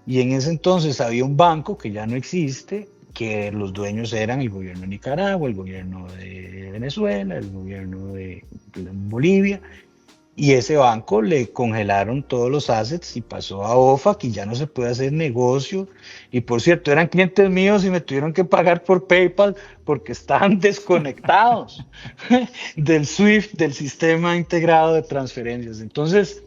Y en ese entonces había un banco que ya no existe, que los dueños eran el gobierno de Nicaragua, el gobierno de Venezuela, el gobierno de Bolivia, y ese banco le congelaron todos los assets y pasó a OFAC y ya no se puede hacer negocio. Y por cierto, eran clientes míos y me tuvieron que pagar por PayPal porque estaban desconectados del SWIFT, del sistema integrado de transferencias. Entonces,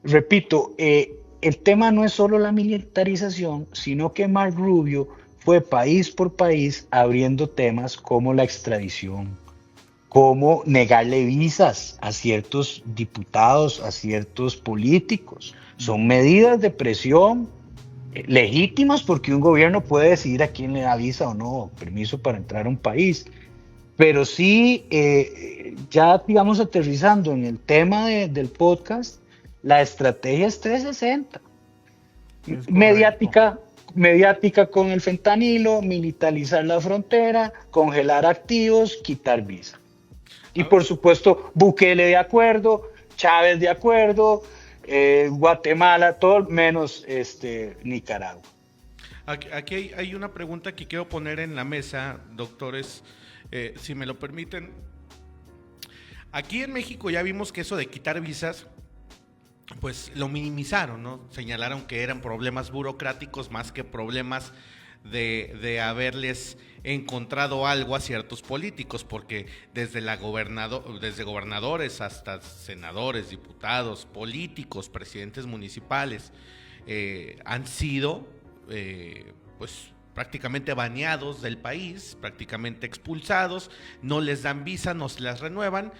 repito, el tema no es solo la militarización, sino que Mark Rubio fue país por país abriendo temas como la extradición, como negarle visas a ciertos diputados, a ciertos políticos. Son medidas de presión legítimas porque un gobierno puede decidir a quién le da visa o no, permiso para entrar a un país. Pero sí, ya digamos aterrizando en el tema del podcast, la estrategia es 360. Es mediática con el fentanilo, militarizar la frontera, congelar activos, quitar visa. Y por supuesto, Bukele de acuerdo, Chávez de acuerdo, Guatemala, todo menos Nicaragua. Aquí hay una pregunta que quiero poner en la mesa, doctores, si me lo permiten. Aquí en México ya vimos que eso de quitar visas, pues lo minimizaron, ¿no? Señalaron que eran problemas burocráticos más que problemas de haberles encontrado algo a ciertos políticos, porque desde gobernadores hasta senadores, diputados, políticos, presidentes municipales han sido pues prácticamente baneados del país, prácticamente expulsados, no les dan visa, no se las renuevan.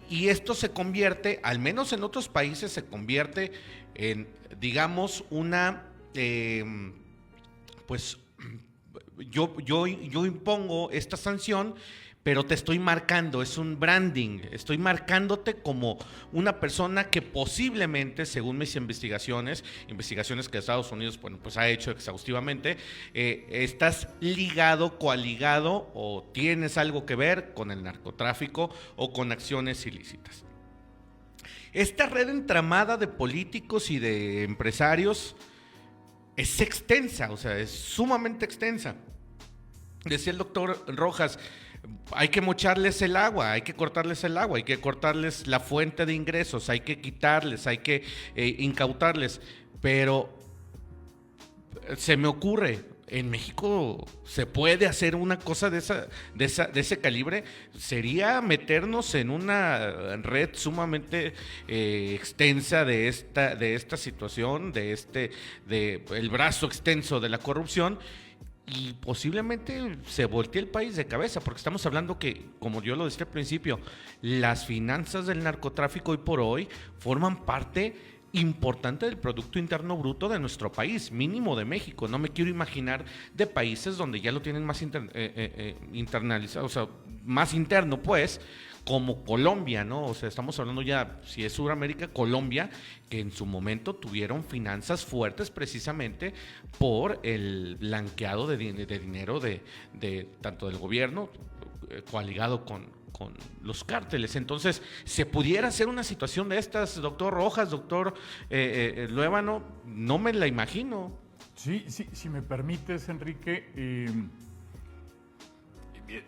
Y esto se convierte, al menos en otros países, se convierte en, digamos, pues yo impongo esta sanción, pero te estoy marcando, es un branding, estoy marcándote como una persona que posiblemente, según mis investigaciones que Estados Unidos pues ha hecho exhaustivamente, estás ligado, coaligado o tienes algo que ver con el narcotráfico o con acciones ilícitas. Esta red entramada de políticos y de empresarios es extensa, o sea, es sumamente extensa. Decía el doctor Rojas, hay que mocharles el agua, hay que cortarles el agua, hay que cortarles la fuente de ingresos, hay que quitarles, hay que incautarles, pero se me ocurre, en México se puede hacer una cosa de ese calibre. Sería meternos en una red sumamente extensa de esta situación, de el brazo extenso de la corrupción. Y posiblemente se voltee el país de cabeza, porque estamos hablando que, como yo lo decía al principio, las finanzas del narcotráfico hoy por hoy forman parte importante del Producto Interno Bruto de nuestro país, mínimo de México. No me quiero imaginar de países donde ya lo tienen más internalizado, o sea, más interno, pues, como Colombia, ¿no? O sea, estamos hablando ya, si es Sudamérica, Colombia, que en su momento tuvieron finanzas fuertes precisamente por el blanqueado de dinero de tanto del gobierno, coaligado con los cárteles. Entonces, ¿se pudiera hacer una situación de estas, doctor Rojas, doctor Luevano? No me la imagino. Sí, si me permites, Enrique,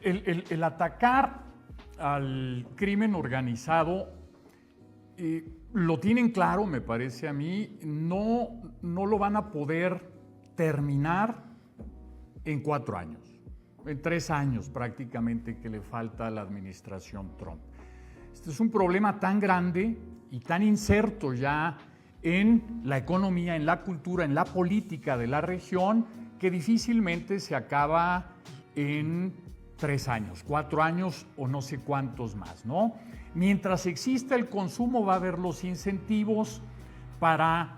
el atacar al crimen organizado lo tienen claro, me parece a mí. No lo van a poder terminar en 4 años, en 3 años prácticamente que le falta a la administración Trump. Este es un problema tan grande y tan inserto ya en la economía, en la cultura, en la política de la región, que difícilmente se acaba en 3 años, 4 años o no sé cuántos más, ¿no? Mientras exista el consumo, va a haber los incentivos para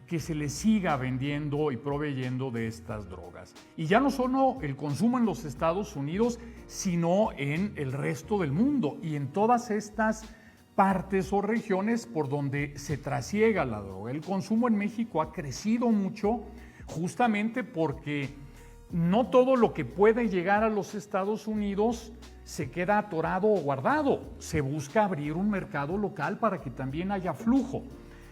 que se le siga vendiendo y proveyendo de estas drogas. Y ya no solo el consumo en los Estados Unidos, sino en el resto del mundo y en todas estas partes o regiones por donde se trasiega la droga. El consumo en México ha crecido mucho justamente porque no todo lo que puede llegar a los Estados Unidos se queda atorado o guardado. Se busca abrir un mercado local para que también haya flujo.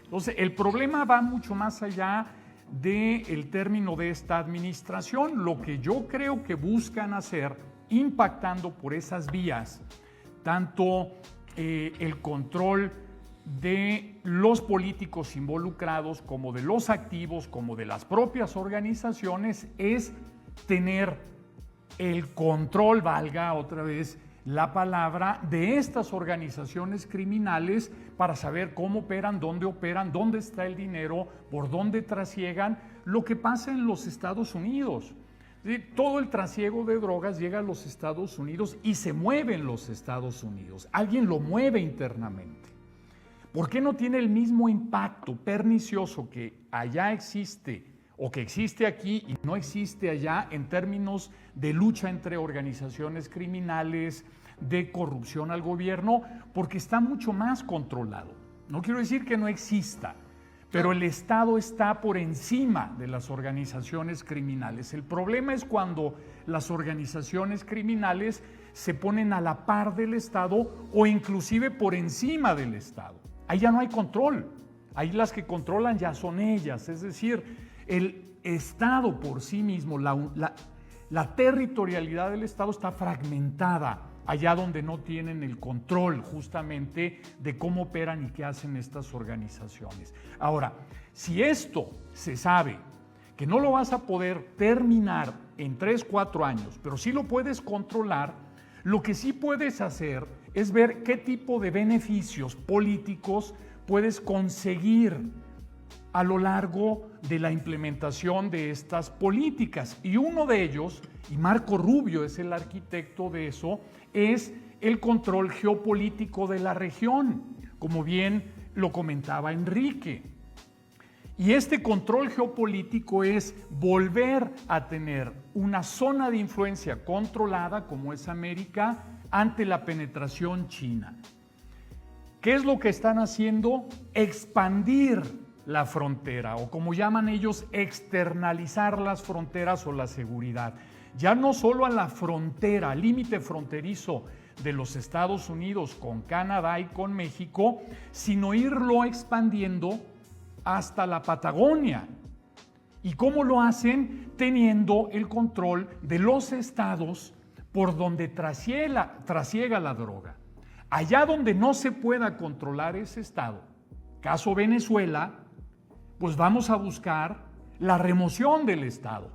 Entonces, el problema va mucho más allá del término de esta administración. Lo que yo creo que buscan hacer, impactando por esas vías, tanto el control de los políticos involucrados, como de los activos, como de las propias organizaciones, es tener el control, valga otra vez la palabra, de estas organizaciones criminales para saber cómo operan, dónde está el dinero, por dónde trasiegan. Lo que pasa en los Estados Unidos. ¿Sí? Todo el trasiego de drogas llega a los Estados Unidos y se mueve en los Estados Unidos. Alguien lo mueve internamente. ¿Por qué no tiene el mismo impacto pernicioso que allá existe o que existe aquí y no existe allá en términos de lucha entre organizaciones criminales, de corrupción al gobierno? Porque está mucho más controlado. No quiero decir que no exista, pero el Estado está por encima de las organizaciones criminales. El problema es cuando las organizaciones criminales se ponen a la par del Estado o inclusive por encima del Estado. Ahí ya no hay control. Ahí las que controlan ya son ellas. Es decir, el Estado por sí mismo, la territorialidad del Estado está fragmentada allá donde no tienen el control justamente de cómo operan y qué hacen estas organizaciones. Ahora, si esto se sabe que no lo vas a poder terminar en 3, 4 años, pero sí lo puedes controlar, lo que sí puedes hacer es ver qué tipo de beneficios políticos puedes conseguir a lo largo de la implementación de estas políticas. Y uno de ellos, y Marco Rubio es el arquitecto de eso, es el control geopolítico de la región, como bien lo comentaba Enrique. Y este control geopolítico es volver a tener una zona de influencia controlada, como es América, ante la penetración china. ¿Qué es lo que están haciendo? Expandir la frontera, o como llaman ellos, externalizar las fronteras o la seguridad. Ya no solo a la frontera, al límite fronterizo de los Estados Unidos con Canadá y con México, sino irlo expandiendo hasta la Patagonia. ¿Y cómo lo hacen? Teniendo el control de los estados por donde trasiega la droga. Allá donde no se pueda controlar ese estado, caso Venezuela, pues vamos a buscar la remoción del estado.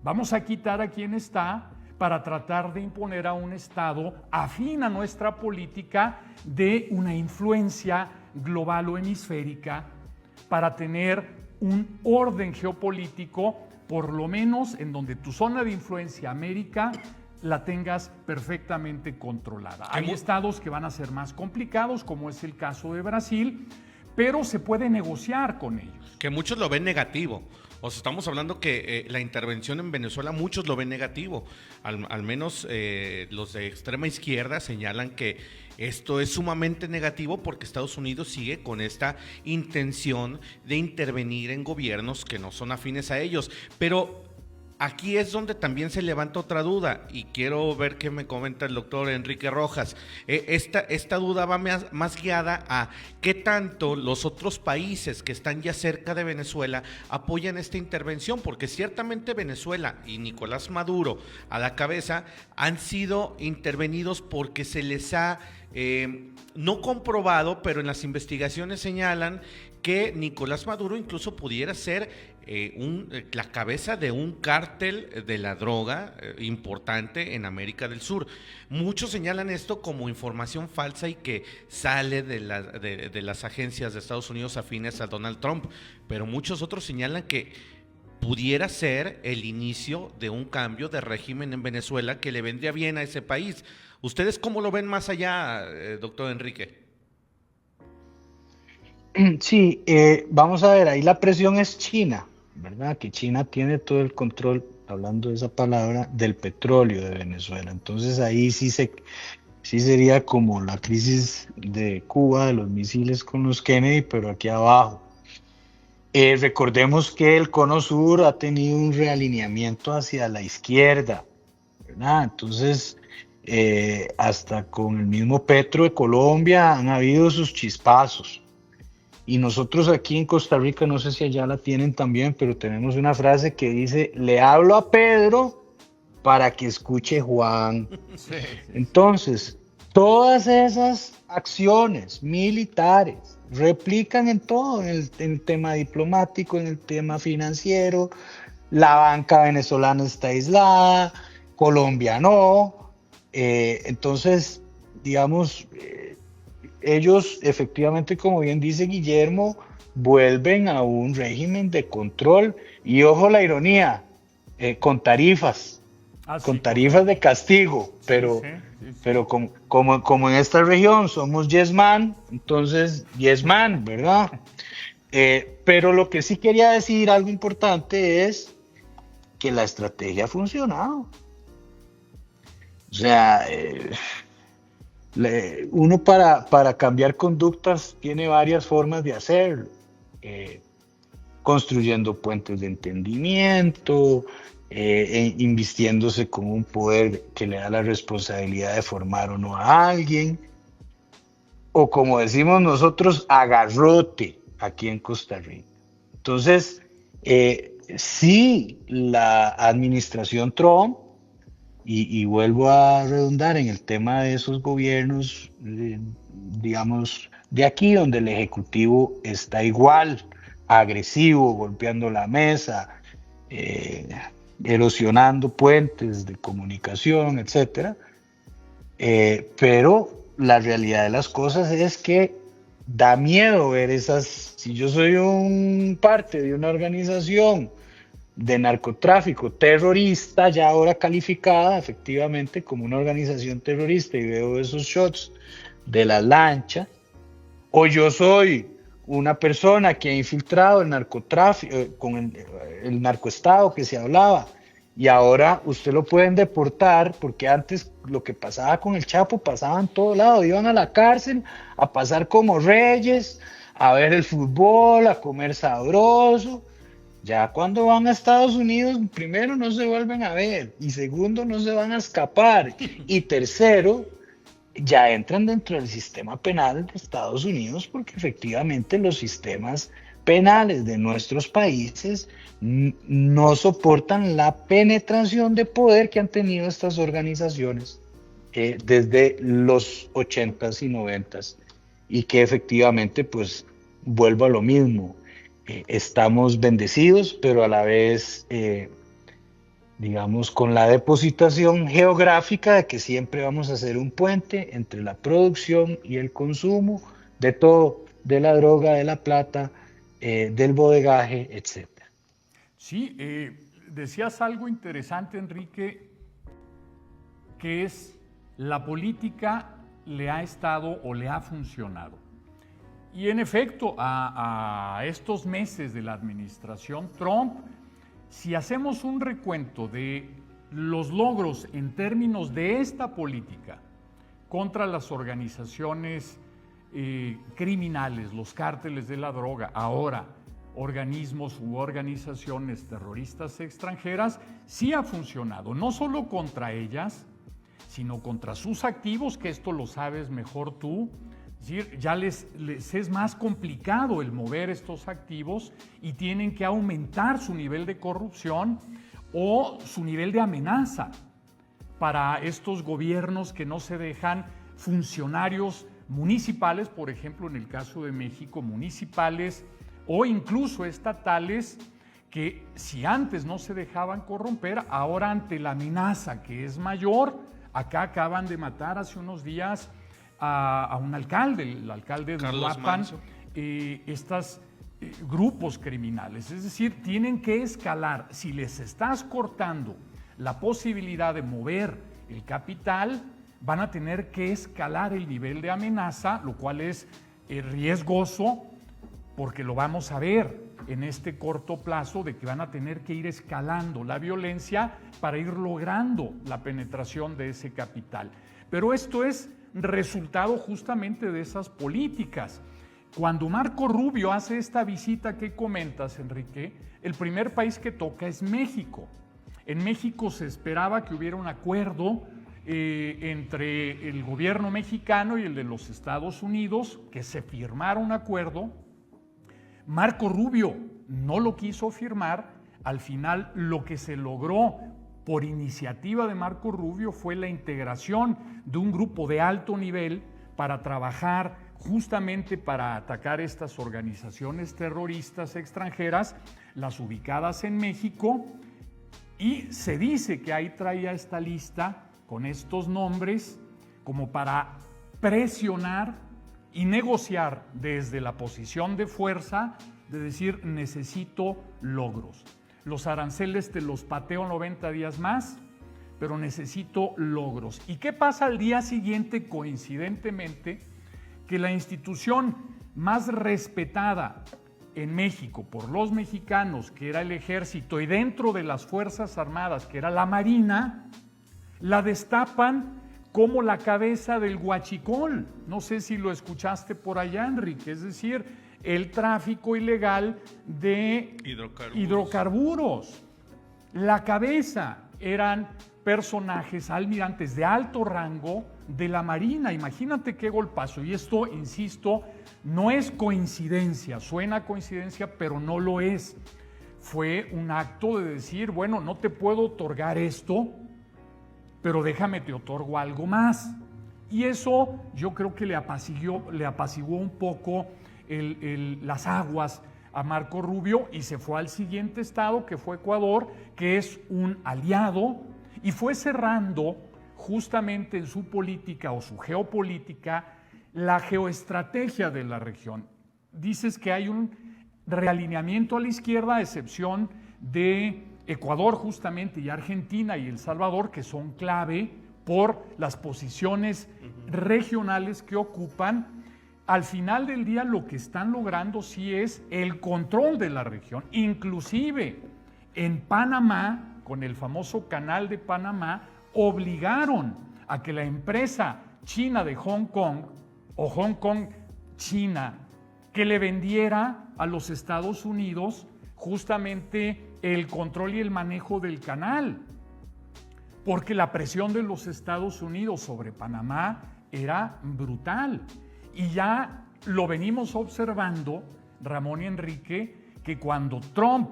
Vamos a quitar a quien está para tratar de imponer a un Estado afín a nuestra política de una influencia global o hemisférica para tener un orden geopolítico, por lo menos en donde tu zona de influencia, América, la tengas perfectamente controlada. Hay estados que van a ser más complicados, como es el caso de Brasil, pero se puede negociar con ellos. Que muchos lo ven negativo. O sea, estamos hablando que la intervención en Venezuela muchos lo ven negativo. Al menos los de extrema izquierda señalan que esto es sumamente negativo porque Estados Unidos sigue con esta intención de intervenir en gobiernos que no son afines a ellos. Pero aquí es donde también se levanta otra duda y quiero ver qué me comenta el doctor Enrique Rojas. Esta duda va más guiada a qué tanto los otros países que están ya cerca de Venezuela apoyan esta intervención, porque ciertamente Venezuela y Nicolás Maduro a la cabeza han sido intervenidos porque se les ha no comprobado, pero en las investigaciones señalan que Nicolás Maduro incluso pudiera ser la cabeza de un cártel de la droga importante en América del Sur. Muchos señalan esto como información falsa y que sale de las agencias de Estados Unidos afines a Donald Trump, pero muchos otros señalan que pudiera ser el inicio de un cambio de régimen en Venezuela que le vendría bien a ese país. ¿Ustedes cómo lo ven más allá, doctor Enrique? Sí, vamos a ver, ahí la presión es China, ¿verdad? Que China tiene todo el control, hablando de esa palabra, del petróleo de Venezuela. Entonces ahí sí sería como la crisis de Cuba, de los misiles con los Kennedy, pero aquí abajo. Recordemos que el Cono Sur ha tenido un realineamiento hacia la izquierda, ¿verdad? Entonces, hasta con el mismo Petro de Colombia han habido sus chispazos. Y nosotros aquí en Costa Rica, no sé si allá la tienen también, pero tenemos una frase que dice: le hablo a Pedro para que escuche Juan. Sí. Entonces, todas esas acciones militares replican en todo, en el tema diplomático, en el tema financiero. La banca venezolana está aislada, Colombia no. Entonces, digamos, ellos efectivamente, como bien dice Guillermo, vuelven a un régimen de control y, ojo la ironía, con tarifas, con tarifas de castigo, pero, pero como en esta región somos yes man, entonces yes man, ¿verdad? Pero lo que sí quería decir, algo importante, es que la estrategia ha funcionado. O sea, uno para cambiar conductas tiene varias formas de hacerlo, construyendo puentes de entendimiento, invistiéndose con un poder que le da la responsabilidad de formar o no a alguien, o como decimos nosotros, agarrote aquí en Costa Rica. Entonces, sí, la administración Trump, y vuelvo a redundar en el tema de esos gobiernos, digamos, de aquí donde el Ejecutivo está igual, agresivo, golpeando la mesa, erosionando puentes de comunicación, etcétera. Pero la realidad de las cosas es que da miedo ver esas. Si yo soy parte de una organización de narcotráfico terrorista, ya ahora calificada efectivamente como una organización terrorista, y veo esos shots de la lancha, o yo soy una persona que ha infiltrado el narcotráfico con el narcoestado que se hablaba, y ahora usted lo pueden deportar, porque antes lo que pasaba con el Chapo pasaba en todo lado, iban a la cárcel a pasar como reyes, a ver el fútbol, a comer sabroso. Ya cuando van a Estados Unidos, primero, no se vuelven a ver, y segundo, no se van a escapar, y tercero, ya entran dentro del sistema penal de Estados Unidos, porque efectivamente los sistemas penales de nuestros países no soportan la penetración de poder que han tenido estas organizaciones desde los 80s y 90s, y que efectivamente, pues, vuelvo a lo mismo. Estamos bendecidos, pero a la vez digamos, con la depositación geográfica de que siempre vamos a hacer un puente entre la producción y el consumo de todo, de la droga, de la plata, del bodegaje, etc. Sí, decías algo interesante, Enrique, que es la política le ha estado o le ha funcionado. Y en efecto, a estos meses de la administración Trump, si hacemos un recuento de los logros en términos de esta política contra las organizaciones criminales, los cárteles de la droga, ahora organismos u organizaciones terroristas extranjeras, sí ha funcionado, no solo contra ellas, sino contra sus activos, que esto lo sabes mejor tú. Es decir, ya les es más complicado el mover estos activos y tienen que aumentar su nivel de corrupción o su nivel de amenaza para estos gobiernos que no se dejan, funcionarios municipales, por ejemplo, en el caso de México, municipales o incluso estatales, que si antes no se dejaban corromper, ahora ante la amenaza que es mayor, acá acaban de matar hace unos días a un alcalde, el alcalde de Uruapan, estos grupos criminales. Es decir, tienen que escalar. Si les estás cortando la posibilidad de mover el capital, van a tener que escalar el nivel de amenaza, lo cual es riesgoso, porque lo vamos a ver en este corto plazo de que van a tener que ir escalando la violencia para ir logrando la penetración de ese capital. Pero esto es resultado justamente de esas políticas. Cuando Marco Rubio hace esta visita que comentas, Enrique, el primer país que toca es México. En México se esperaba que hubiera un acuerdo entre el gobierno mexicano y el de los Estados Unidos, que se firmara un acuerdo. Marco Rubio no lo quiso firmar. Al final, lo que se logró por iniciativa de Marco Rubio fue la integración de un grupo de alto nivel para trabajar justamente para atacar estas organizaciones terroristas extranjeras, las ubicadas en México, y se dice que ahí traía esta lista con estos nombres como para presionar y negociar desde la posición de fuerza, de decir, necesito logros. Los aranceles te los pateo 90 días más, pero necesito logros. ¿Y qué pasa al día siguiente, coincidentemente? Que la institución más respetada en México por los mexicanos, que era el Ejército, y dentro de las Fuerzas Armadas, que era la Marina, la destapan como la cabeza del huachicol. No sé si lo escuchaste por allá, Enrique, es decir, el tráfico ilegal de hidrocarburos. La cabeza eran personajes, almirantes de alto rango de la Marina. Imagínate qué golpazo. Y esto, insisto, no es coincidencia, suena coincidencia, pero no lo es. Fue un acto de decir, bueno, no te puedo otorgar esto, pero déjame te otorgo algo más. Y eso yo creo que le apaciguó un poco las aguas a Marco Rubio y se fue al siguiente estado, que fue Ecuador, que es un aliado, y fue cerrando justamente en su política o su geopolítica la geoestrategia de la región. Dices que hay un realineamiento a la izquierda, a excepción de Ecuador justamente y Argentina y El Salvador, que son clave por las posiciones regionales que ocupan. Al final del día lo que están logrando sí es el control de la región. Inclusive en Panamá, con el famoso Canal de Panamá, obligaron a que la empresa china de Hong Kong o Hong Kong China, que le vendiera a los Estados Unidos justamente el control y el manejo del canal, porque la presión de los Estados Unidos sobre Panamá era brutal. Y ya lo venimos observando, Ramón y Enrique, que cuando Trump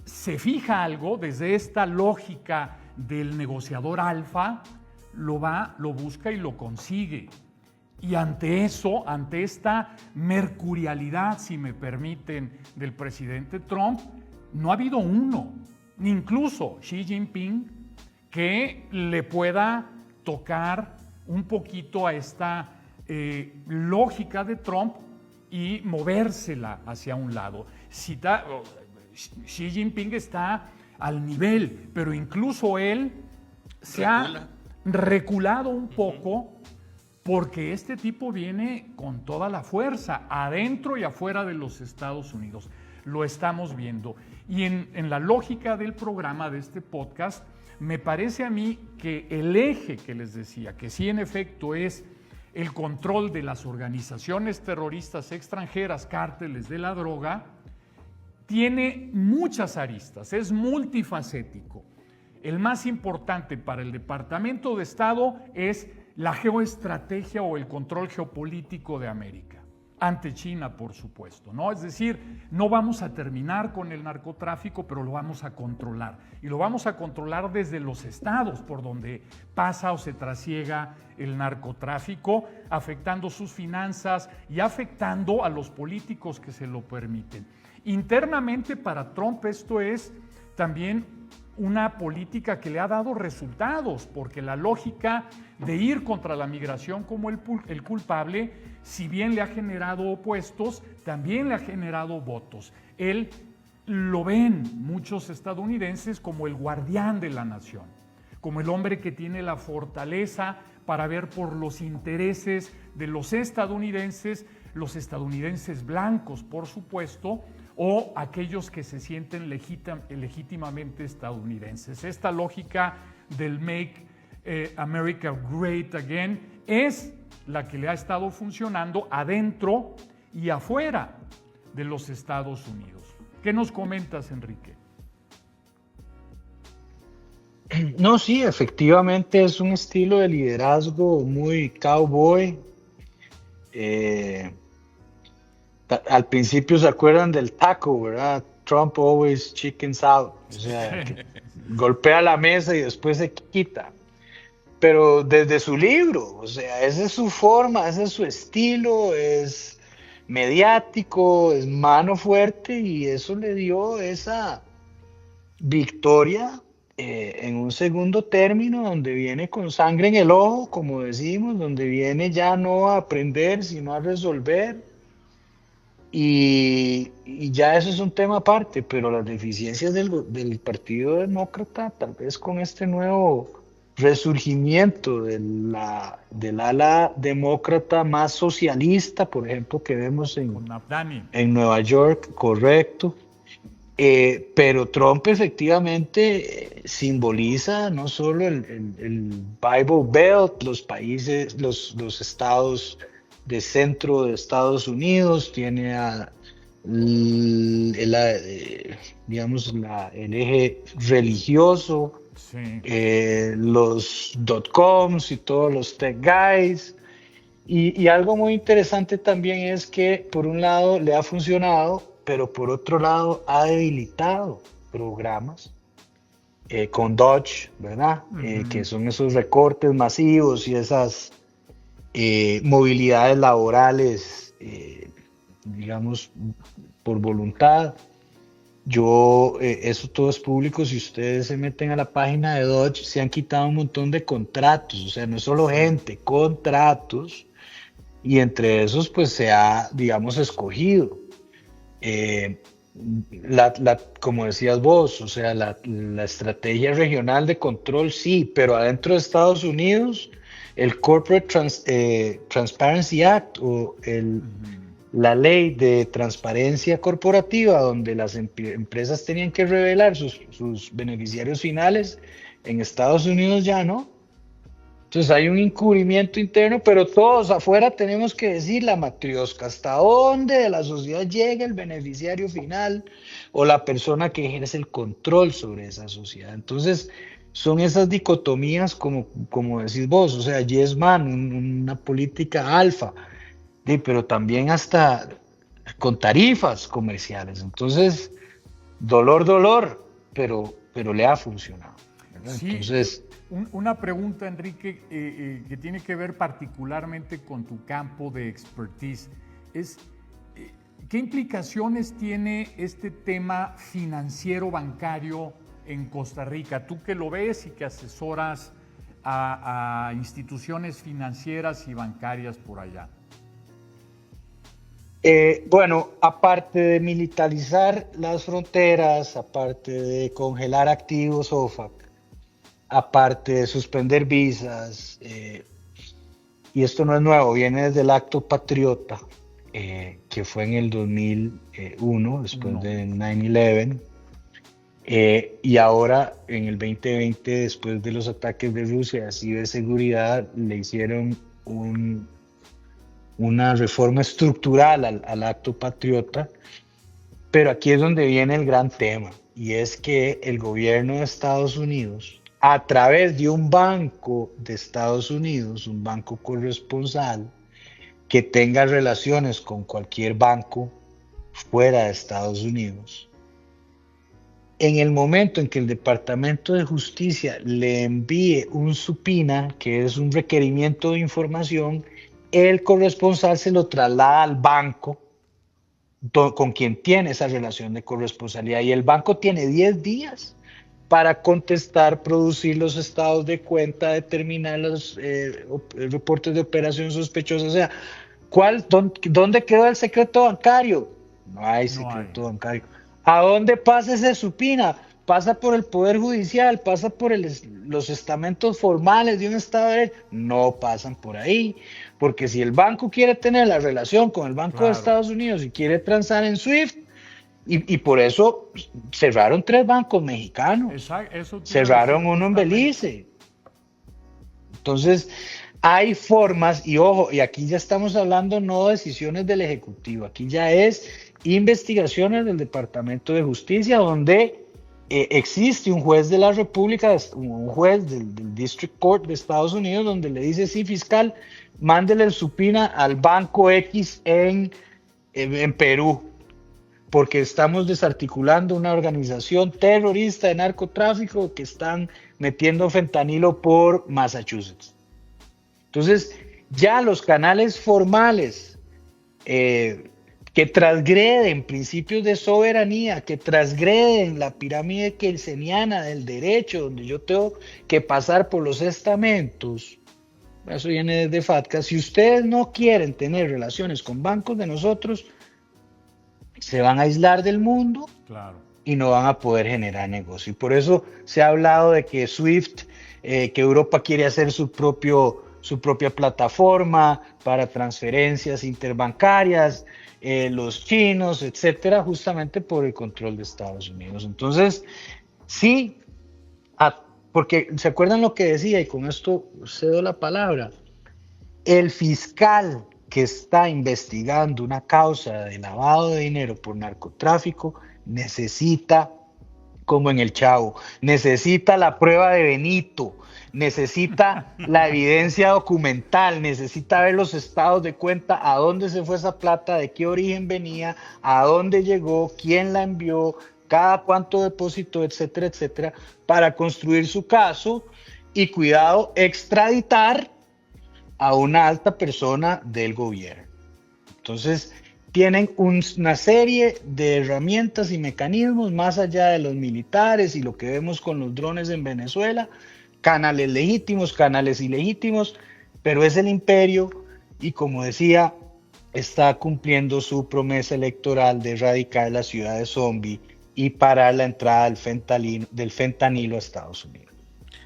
se fija algo desde esta lógica del negociador alfa, lo busca y lo consigue. Y ante eso, ante esta mercurialidad, si me permiten, del presidente Trump, no ha habido uno, ni incluso Xi Jinping, que le pueda tocar un poquito a esta lógica de Trump y movérsela hacia un lado. Xi Jinping está al nivel, pero incluso él se ha reculado un poco porque este tipo viene con toda la fuerza, adentro y afuera de los Estados Unidos. Lo estamos viendo. Y en la lógica del programa, de este podcast, me parece a mí que el eje que les decía, que sí en efecto es el control de las organizaciones terroristas extranjeras, cárteles de la droga, tiene muchas aristas, es multifacético. El más importante para el Departamento de Estado es la geoestrategia o el control geopolítico de América, ante China, por supuesto, ¿no? Es decir, no vamos a terminar con el narcotráfico, pero lo vamos a controlar. Y lo vamos a controlar desde los estados por donde pasa o se trasiega el narcotráfico, afectando sus finanzas y afectando a los políticos que se lo permiten. Internamente para Trump esto es también una política que le ha dado resultados, porque la lógica de ir contra la migración como el culpable, si bien le ha generado opuestos, también le ha generado votos. Él lo ven muchos estadounidenses como el guardián de la nación, como el hombre que tiene la fortaleza para ver por los intereses de los estadounidenses blancos, por supuesto, o aquellos que se sienten legítimamente estadounidenses. Esta lógica del Make America Great Again es la que le ha estado funcionando adentro y afuera de los Estados Unidos. ¿Qué nos comentas, Enrique? No, sí, efectivamente es un estilo de liderazgo muy cowboy. Al principio se acuerdan del taco, ¿verdad? Trump always chickens out. O sea, que golpea la mesa y después se quita. Pero desde su libro, o sea, esa es su forma, ese es su estilo, es mediático, es mano fuerte y eso le dio esa victoria en un segundo término donde viene con sangre en el ojo, como decimos, donde viene ya no a aprender, sino a resolver. Y ya eso es un tema aparte, pero las deficiencias del Partido Demócrata, tal vez con este nuevo resurgimiento del ala demócrata más socialista, por ejemplo, que vemos en Nueva York, correcto. Pero Trump efectivamente simboliza no solo el Bible Belt, los países, los estados de centro de Estados Unidos, tiene digamos el eje religioso, sí. Los .coms y todos los tech guys, y algo muy interesante también es que por un lado le ha funcionado, pero por otro lado ha debilitado programas con Dodge, ¿verdad? Que son esos recortes masivos y esas movilidades laborales, digamos, por voluntad. Eso todo es público. Si ustedes se meten a la página de Dodge, se han quitado un montón de contratos, o sea, no es solo gente, contratos, y entre esos pues se ha, digamos, escogido. Como decías vos, o sea, la estrategia regional de control sí, pero adentro de Estados Unidos el Corporate Transparency Act o la ley de transparencia corporativa, donde las empresas tenían que revelar sus beneficiarios finales, en Estados Unidos ya no. Entonces hay un encubrimiento interno, pero todos afuera tenemos que decir la matriosca, hasta dónde de la sociedad llega el beneficiario final o la persona que ejerce el control sobre esa sociedad. Entonces son esas dicotomías como decís vos, o sea, yes man, una política alfa, pero también hasta con tarifas comerciales. Entonces, dolor, pero le ha funcionado, ¿verdad? Sí. Entonces, una pregunta, Enrique, que tiene que ver particularmente con tu campo de expertise, es ¿qué implicaciones tiene este tema financiero bancario en Costa Rica? Tú que lo ves y que asesoras a instituciones financieras y bancarias por allá. Bueno, aparte de militarizar las fronteras, aparte de congelar activos OFAC, aparte de suspender visas, y esto no es nuevo, viene desde el Acto Patriota, que fue en el 2001, después de 9/11, y ahora en el 2020, después de los ataques de Rusia, ciberseguridad, le hicieron una reforma estructural al Acto Patriota, pero aquí es donde viene el gran tema, y es que el gobierno de Estados Unidos, a través de un banco de Estados Unidos, un banco corresponsal, que tenga relaciones con cualquier banco fuera de Estados Unidos, en el momento en que el Departamento de Justicia le envíe un subpoena, que es un requerimiento de información, el corresponsal se lo traslada al banco con quien tiene esa relación de corresponsalidad, y el banco tiene 10 días para contestar, producir los estados de cuenta, determinar los reportes de operación sospechosa. O sea, ¿dónde quedó el secreto bancario? No hay secreto bancario. ¿A dónde pasa ese subpoena? Pasa por el Poder Judicial, pasa por los estamentos formales de un Estado de Derecho. No pasan por ahí, porque si el banco quiere tener la relación con el Banco de Estados Unidos y quiere transar en SWIFT, y por eso cerraron 3 bancos mexicanos, cerraron uno en Belice. Entonces, hay formas, y ojo, y aquí ya estamos hablando no de decisiones del Ejecutivo, aquí ya es investigaciones del Departamento de Justicia, donde existe un juez de la República, un juez del District Court de Estados Unidos, donde le dice: sí, fiscal, mándele el subpoena al Banco X en Perú, porque estamos desarticulando una organización terrorista de narcotráfico que están metiendo fentanilo por Massachusetts. Entonces, ya los canales formales que transgreden principios de soberanía, que transgreden la pirámide kelseniana del derecho, donde yo tengo que pasar por los estamentos, eso viene desde FATCA. Si ustedes no quieren tener relaciones con bancos de nosotros, se van a aislar del mundo, y no van a poder generar negocio. Y por eso se ha hablado de que SWIFT, que Europa quiere hacer su propia plataforma para transferencias interbancarias, los chinos, etcétera, justamente por el control de Estados Unidos. Entonces, sí, porque se acuerdan lo que decía, y con esto cedo la palabra, el fiscal que está investigando una causa de lavado de dinero por narcotráfico necesita, como en el Chavo, necesita la prueba de Benito, necesita la evidencia documental, necesita ver los estados de cuenta, a dónde se fue esa plata, de qué origen venía, a dónde llegó, quién la envió, cada cuánto depositó, etcétera, etcétera, para construir su caso y, cuidado, extraditar a una alta persona del gobierno. Entonces, tienen una serie de herramientas y mecanismos más allá de los militares y lo que vemos con los drones en Venezuela, canales legítimos, canales ilegítimos, pero es el imperio, y como decía, está cumpliendo su promesa electoral de erradicar la ciudad de zombie y parar la entrada del fentanilo a Estados Unidos.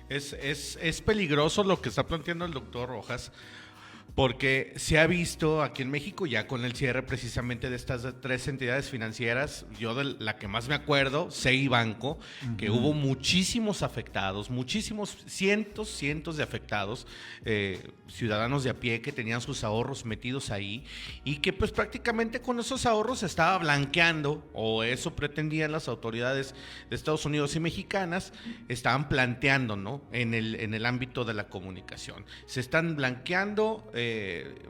Es peligroso lo que está planteando el doctor Rojas, porque se ha visto aquí en México, ya con el cierre precisamente de estas 3 entidades financieras, yo de la que más me acuerdo, CEI Banco, que hubo muchísimos afectados, cientos de afectados, ciudadanos de a pie que tenían sus ahorros metidos ahí, y que pues prácticamente con esos ahorros se estaba blanqueando, o eso pretendían las autoridades de Estados Unidos y mexicanas, estaban planteando, ¿no?, en el ámbito de la comunicación. Se están blanqueando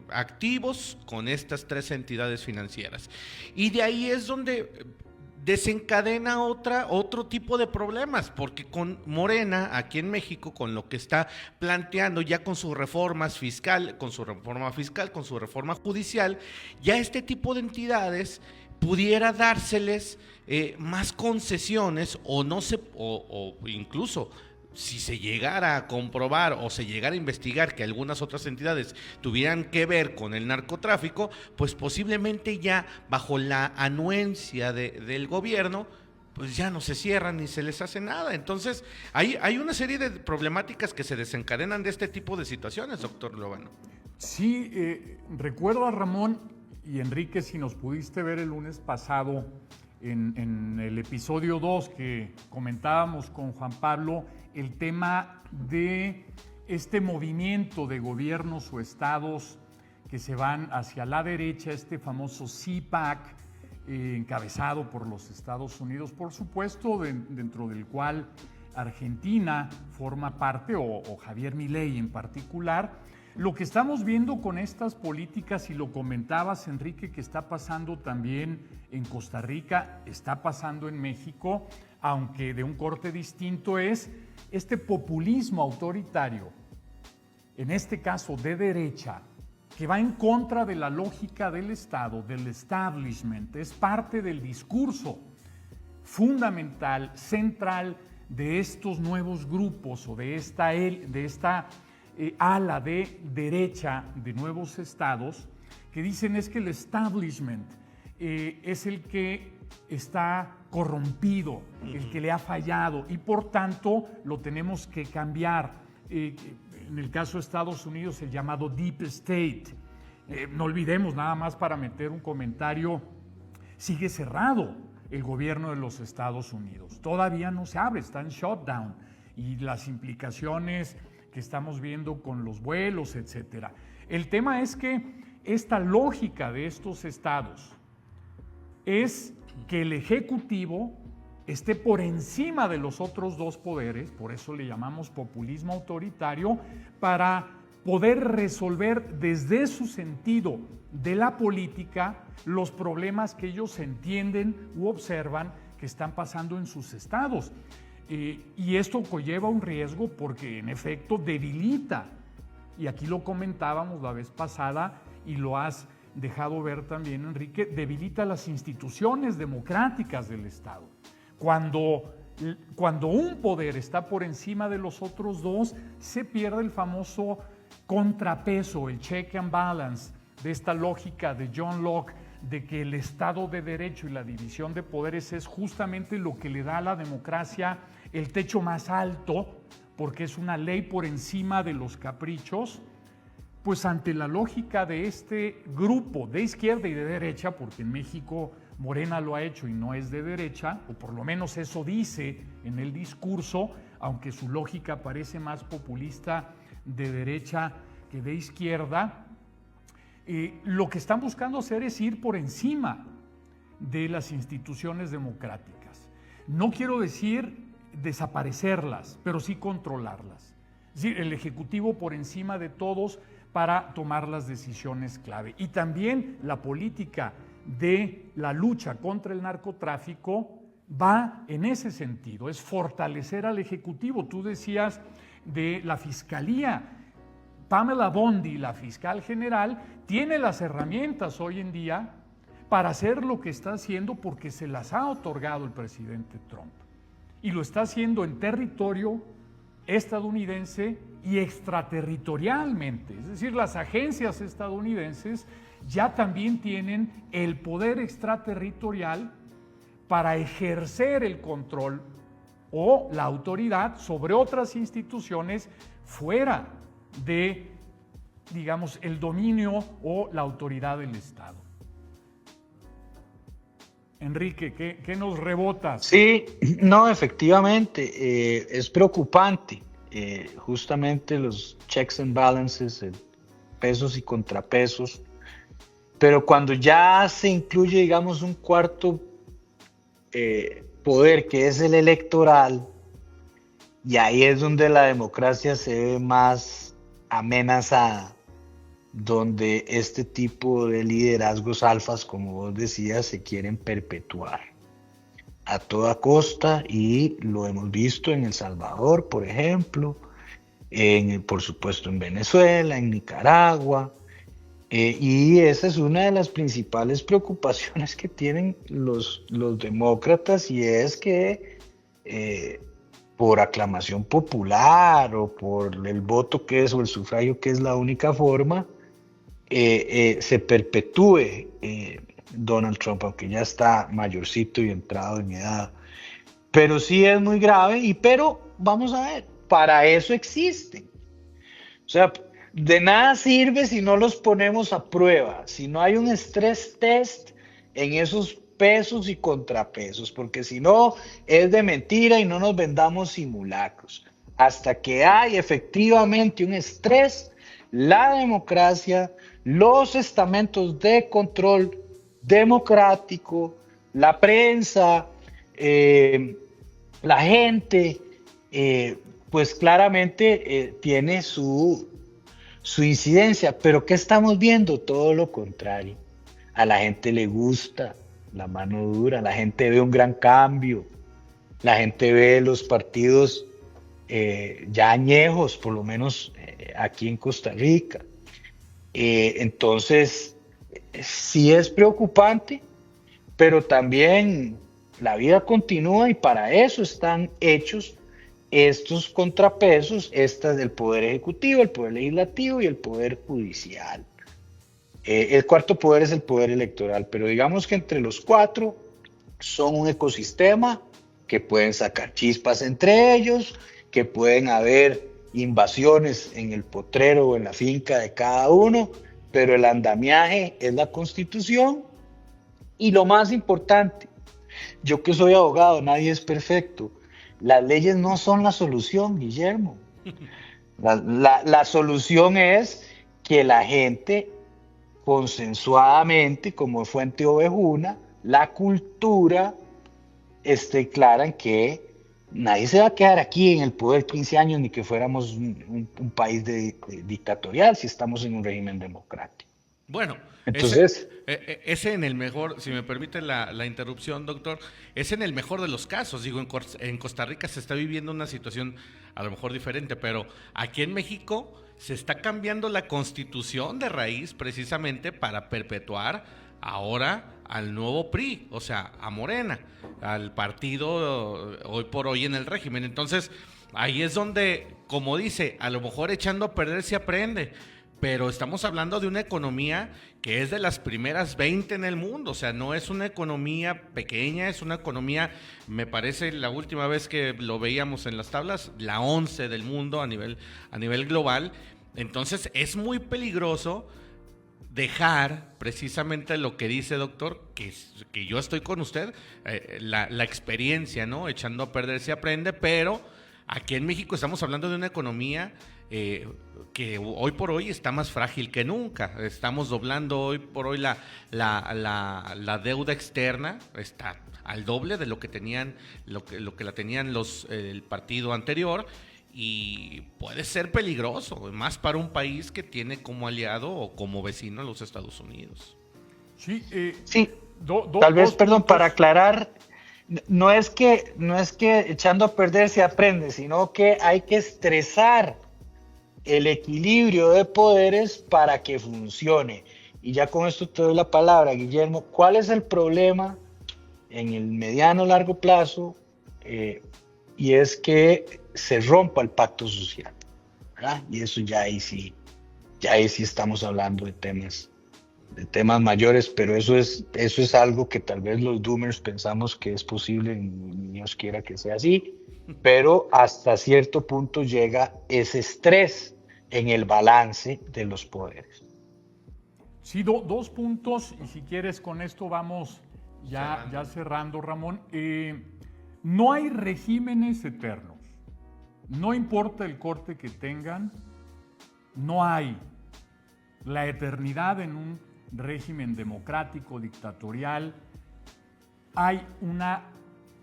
activos con estas 3 entidades financieras, y de ahí es donde desencadena otro tipo de problemas, porque con Morena aquí en México, con lo que está planteando ya con sus reformas fiscal, con su reforma judicial, ya este tipo de entidades pudiera dárseles más concesiones o no se o incluso si se llegara a comprobar o se llegara a investigar que algunas otras entidades tuvieran que ver con el narcotráfico, pues posiblemente ya bajo la anuencia del gobierno, pues ya no se cierran ni se les hace nada. Entonces, hay una serie de problemáticas que se desencadenan de este tipo de situaciones, doctor Luevano. Sí, recuerdo a Ramón y Enrique, si nos pudiste ver el lunes pasado en el episodio 2 que comentábamos con Juan Pablo, el tema de este movimiento de gobiernos o estados que se van hacia la derecha, este famoso CPAC, encabezado por los Estados Unidos, por supuesto, dentro del cual Argentina forma parte, o Javier Milei en particular. Lo que estamos viendo con estas políticas, y lo comentabas, Enrique, que está pasando también en Costa Rica, está pasando en México, aunque de un corte distinto, es este populismo autoritario, en este caso de derecha, que va en contra de la lógica del Estado, del establishment. Es parte del discurso fundamental, central de estos nuevos grupos o de esta ala de derecha de nuevos estados, que dicen es que el establishment es el que está corrompido, el que le ha fallado, y por tanto lo tenemos que cambiar. En el caso de Estados Unidos, el llamado Deep State. No olvidemos, nada más para meter un comentario, sigue cerrado el gobierno de los Estados Unidos. Todavía no se abre, está en shutdown, y las implicaciones que estamos viendo con los vuelos, etcétera. El tema es que esta lógica de estos estados es que el Ejecutivo esté por encima de los otros dos poderes, por eso le llamamos populismo autoritario, para poder resolver desde su sentido de la política los problemas que ellos entienden u observan que están pasando en sus estados. Y esto conlleva un riesgo porque en efecto debilita, y aquí lo comentábamos la vez pasada y lo has dejado ver también, Enrique, debilita las instituciones democráticas del Estado. Cuando un poder está por encima de los otros dos, se pierde el famoso contrapeso, el check and balance, de esta lógica de John Locke, de que el Estado de Derecho y la división de poderes es justamente lo que le da a la democracia el techo más alto, porque es una ley por encima de los caprichos. Pues ante la lógica de este grupo de izquierda y de derecha, porque en México Morena lo ha hecho y no es de derecha, o por lo menos eso dice en el discurso, aunque su lógica parece más populista de derecha que de izquierda, lo que están buscando hacer es ir por encima de las instituciones democráticas. No quiero decir desaparecerlas, pero sí controlarlas. Es decir, el Ejecutivo por encima de todos para tomar las decisiones clave. Y también la política de la lucha contra el narcotráfico va en ese sentido, es fortalecer al Ejecutivo. Tú decías de la Fiscalía. Pamela Bondi, la fiscal general, tiene las herramientas hoy en día para hacer lo que está haciendo porque se las ha otorgado el presidente Trump. Y lo está haciendo en territorio estadounidense y extraterritorialmente. Es decir, las agencias estadounidenses ya también tienen el poder extraterritorial para ejercer el control o la autoridad sobre otras instituciones fuera de, digamos, el dominio o la autoridad del Estado. Enrique, ¿qué nos rebotas? Sí, no, efectivamente, es preocupante. Justamente los checks and balances, pesos y contrapesos, pero cuando ya se incluye, digamos, un cuarto poder, que es el electoral, y ahí es donde la democracia se ve más amenazada, donde este tipo de liderazgos alfas, como vos decías, se quieren perpetuar a toda costa, y lo hemos visto en El Salvador, por ejemplo, por supuesto en Venezuela, en Nicaragua, Y esa es una de las principales preocupaciones que tienen los demócratas, y es que por aclamación popular o por el voto que es o el sufragio que es la única forma, se perpetúe Donald Trump, aunque ya está mayorcito y entrado en edad. Pero sí es muy grave, pero vamos a ver, para eso existen. O sea, de nada sirve si no los ponemos a prueba, si no hay un stress test en esos pesos y contrapesos, porque si no es de mentira y no nos vendamos simulacros. Hasta que hay efectivamente un estrés, la democracia, los estamentos de control democrático, la prensa, la gente, pues claramente tiene su incidencia. Pero ¿qué estamos viendo? Todo lo contrario. A la gente le gusta la mano dura, la gente ve un gran cambio, la gente ve los partidos ya añejos, por lo menos aquí en Costa Rica. Entonces, sí es preocupante, pero también la vida continúa y para eso están hechos estos contrapesos, del Poder Ejecutivo, el Poder Legislativo y el Poder Judicial. El cuarto poder es el Poder Electoral, pero digamos que entre los cuatro son un ecosistema que pueden sacar chispas entre ellos, que pueden haber invasiones en el potrero o en la finca de cada uno, pero el andamiaje es la Constitución. Y lo más importante, yo que soy abogado, nadie es perfecto. Las leyes no son la solución, Guillermo. La solución es que la gente consensuadamente, como Fuente Ovejuna, la cultura esté clara en que nadie se va a quedar aquí en el poder 15 años ni que fuéramos un país dictatorial si estamos en un régimen democrático. Bueno, Entonces, ese en el mejor, si me permite la interrupción, doctor, es en el mejor de los casos. Digo, en Costa Rica se está viviendo una situación a lo mejor diferente, pero aquí en México se está cambiando la constitución de raíz precisamente para perpetuar ahora al nuevo PRI, o sea, a Morena, al partido hoy por hoy en el régimen. Entonces, ahí es donde, como dice, a lo mejor echando a perder se aprende. Pero estamos hablando de una economía que es de las primeras 20 en el mundo, o sea, no es una economía pequeña, es una economía, me parece la última vez que lo veíamos en las tablas, la 11 del mundo a nivel global. Entonces es muy peligroso dejar precisamente lo que dice doctor, que yo estoy con usted, la experiencia, ¿no? Echando a perder se aprende, pero aquí en México estamos hablando de una economía que hoy por hoy está más frágil que nunca. Estamos doblando hoy por hoy la deuda externa, está al doble de lo que tenían, lo que la tenían el partido anterior, y puede ser peligroso, más para un país que tiene como aliado o como vecino a los Estados Unidos. Sí, sí. Tal vez, perdón, para aclarar, no es que echando a perder se aprende, sino que hay que estresar el equilibrio de poderes para que funcione. Y ya con esto te doy la palabra, Guillermo. ¿Cuál es el problema en el mediano largo plazo? Y es que se rompa el pacto social, ¿verdad? Y eso ya ahí sí estamos hablando de temas mayores, pero eso es algo que tal vez los doomers pensamos que es posible, y Dios quiera que sea así, pero hasta cierto punto llega ese estrés en el balance de los poderes. Sí, dos puntos, y si quieres con esto vamos ya cerrando, Ramón. No hay regímenes eternos, no importa el corte que tengan, no hay la eternidad en un régimen democrático, dictatorial. Hay una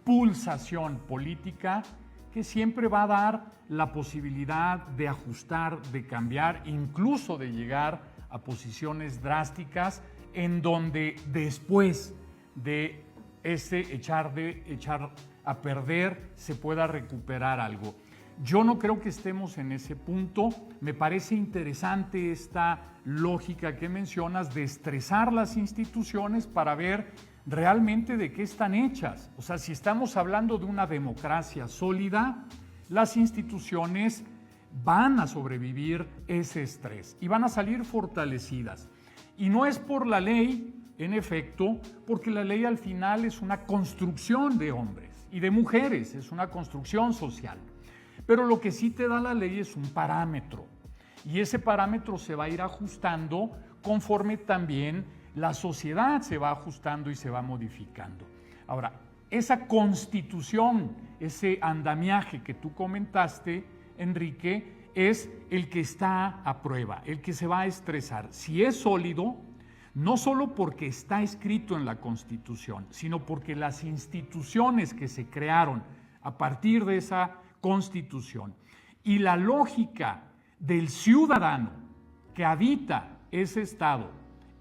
pulsación política que siempre va a dar la posibilidad de ajustar, de cambiar, incluso de llegar a posiciones drásticas en donde después de echar a perder se pueda recuperar algo. Yo no creo que estemos en ese punto. Me parece interesante esta lógica que mencionas de estresar las instituciones para ver realmente de qué están hechas. O sea, si estamos hablando de una democracia sólida, las instituciones van a sobrevivir ese estrés y van a salir fortalecidas. Y no es por la ley, en efecto, porque la ley al final es una construcción de hombres y de mujeres, es una construcción social. Pero lo que sí te da la ley es un parámetro, y ese parámetro se va a ir ajustando conforme también la sociedad se va ajustando y se va modificando. Ahora, esa constitución, ese andamiaje que tú comentaste, Enrique, es el que está a prueba, el que se va a estresar. Si es sólido, no solo porque está escrito en la Constitución, sino porque las instituciones que se crearon a partir de esa Constitución y la lógica del ciudadano que habita ese Estado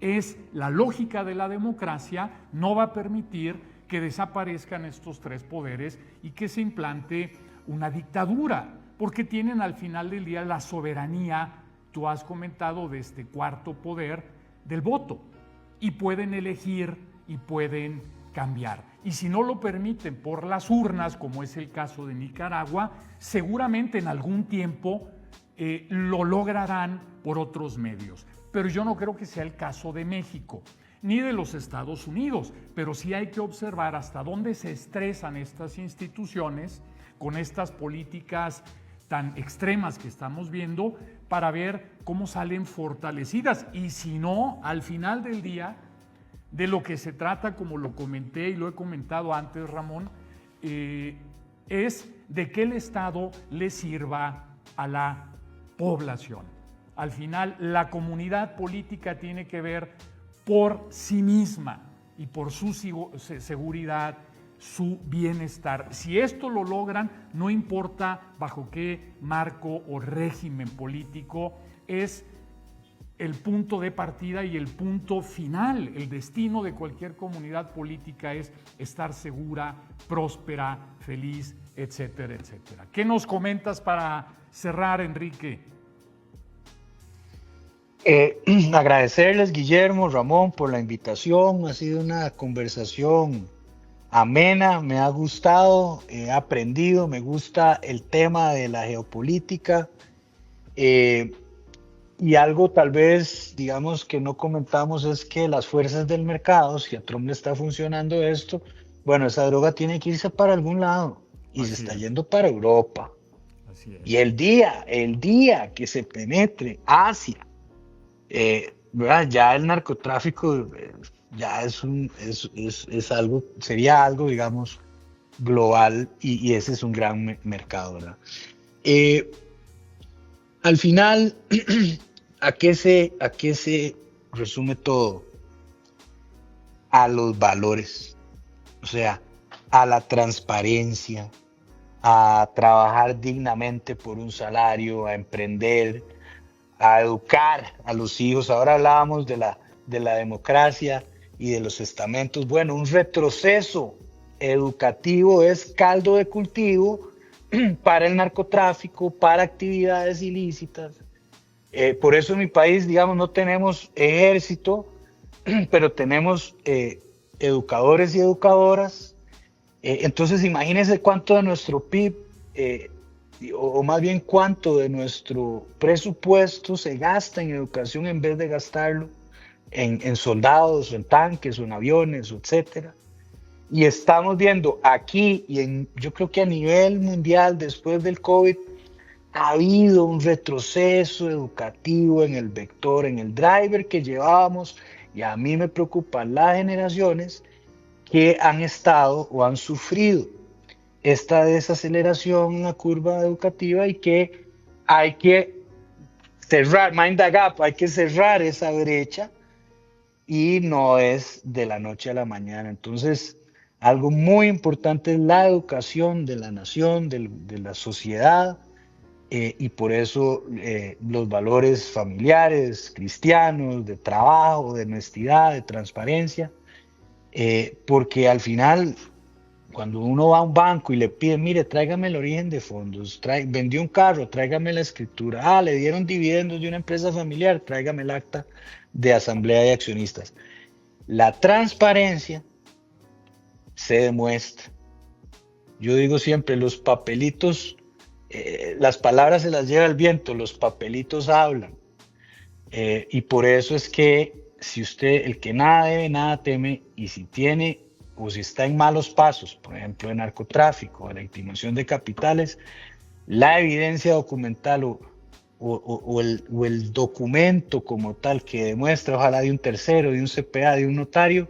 es la lógica de la democracia, no va a permitir que desaparezcan estos tres poderes y que se implante una dictadura, porque tienen al final del día la soberanía, tú has comentado, de este cuarto poder del voto, y pueden elegir y pueden cambiar. Y si no lo permiten por las urnas, como es el caso de Nicaragua, seguramente en algún tiempo lo lograrán por otros medios. Pero yo no creo que sea el caso de México, ni de los Estados Unidos, pero sí hay que observar hasta dónde se estresan estas instituciones con estas políticas tan extremas que estamos viendo, para ver cómo salen fortalecidas. Y si no, al final del día, de lo que se trata, como lo comenté y lo he comentado antes, Ramón, es de que el Estado le sirva a la población. Al final, la comunidad política tiene que ver por sí misma y por su seguridad, su bienestar. Si esto lo logran, no importa bajo qué marco o régimen político, es el punto de partida y el punto final. El destino de cualquier comunidad política es estar segura, próspera, feliz, etcétera, etcétera. ¿Qué nos comentas para cerrar, Enrique? Agradecerles, Guillermo, Ramón, por la invitación. Ha sido una conversación amena, me ha gustado, he aprendido, me gusta el tema de la geopolítica. Y algo tal vez, digamos, que no comentamos es que las fuerzas del mercado, si a Trump le está funcionando esto, bueno, esa droga tiene que irse para algún lado y Así se está es. yendo para Europa. Así es. Y el día que se penetre Asia, ¿verdad? Ya el narcotráfico ya es algo, sería algo, digamos, global, y ese es un gran mercado, ¿verdad? Al final, ¿a qué se resume todo? A los valores, o sea, a la transparencia, a trabajar dignamente por un salario, a emprender, a educar a los hijos. Ahora hablábamos de la democracia y de los estamentos. Bueno, un retroceso educativo es caldo de cultivo para el narcotráfico, para actividades ilícitas. Por eso en mi país, digamos, no tenemos ejército, pero tenemos educadores y educadoras. Entonces, imagínense cuánto de nuestro PIB, o más bien cuánto de nuestro presupuesto se gasta en educación en vez de gastarlo en soldados, o en tanques, o en aviones, etcétera. Y estamos viendo aquí, yo creo que a nivel mundial, después del COVID, ha habido un retroceso educativo en el vector, en el driver que llevábamos, y a mí me preocupan las generaciones que han estado o han sufrido esta desaceleración en la curva educativa, y que hay que cerrar, mind the gap, hay que cerrar esa brecha, y no es de la noche a la mañana. Entonces, algo muy importante es la educación de la nación, de la sociedad, y por eso los valores familiares, cristianos, de trabajo, de honestidad, de transparencia, porque al final Cuando uno va a un banco y le pide, mire, tráigame el origen de fondos, vendió un carro, tráigame la escritura, le dieron dividendos de una empresa familiar, tráigame el acta de asamblea de accionistas. La transparencia se demuestra. Yo digo siempre, los papelitos, las palabras se las lleva el viento, los papelitos hablan. Y por eso es que si usted, el que nada debe, nada teme, y si tiene o si está en malos pasos, por ejemplo, de narcotráfico, de la intimación de capitales, la evidencia documental o el documento como tal que demuestra, ojalá de un tercero, de un CPA, de un notario,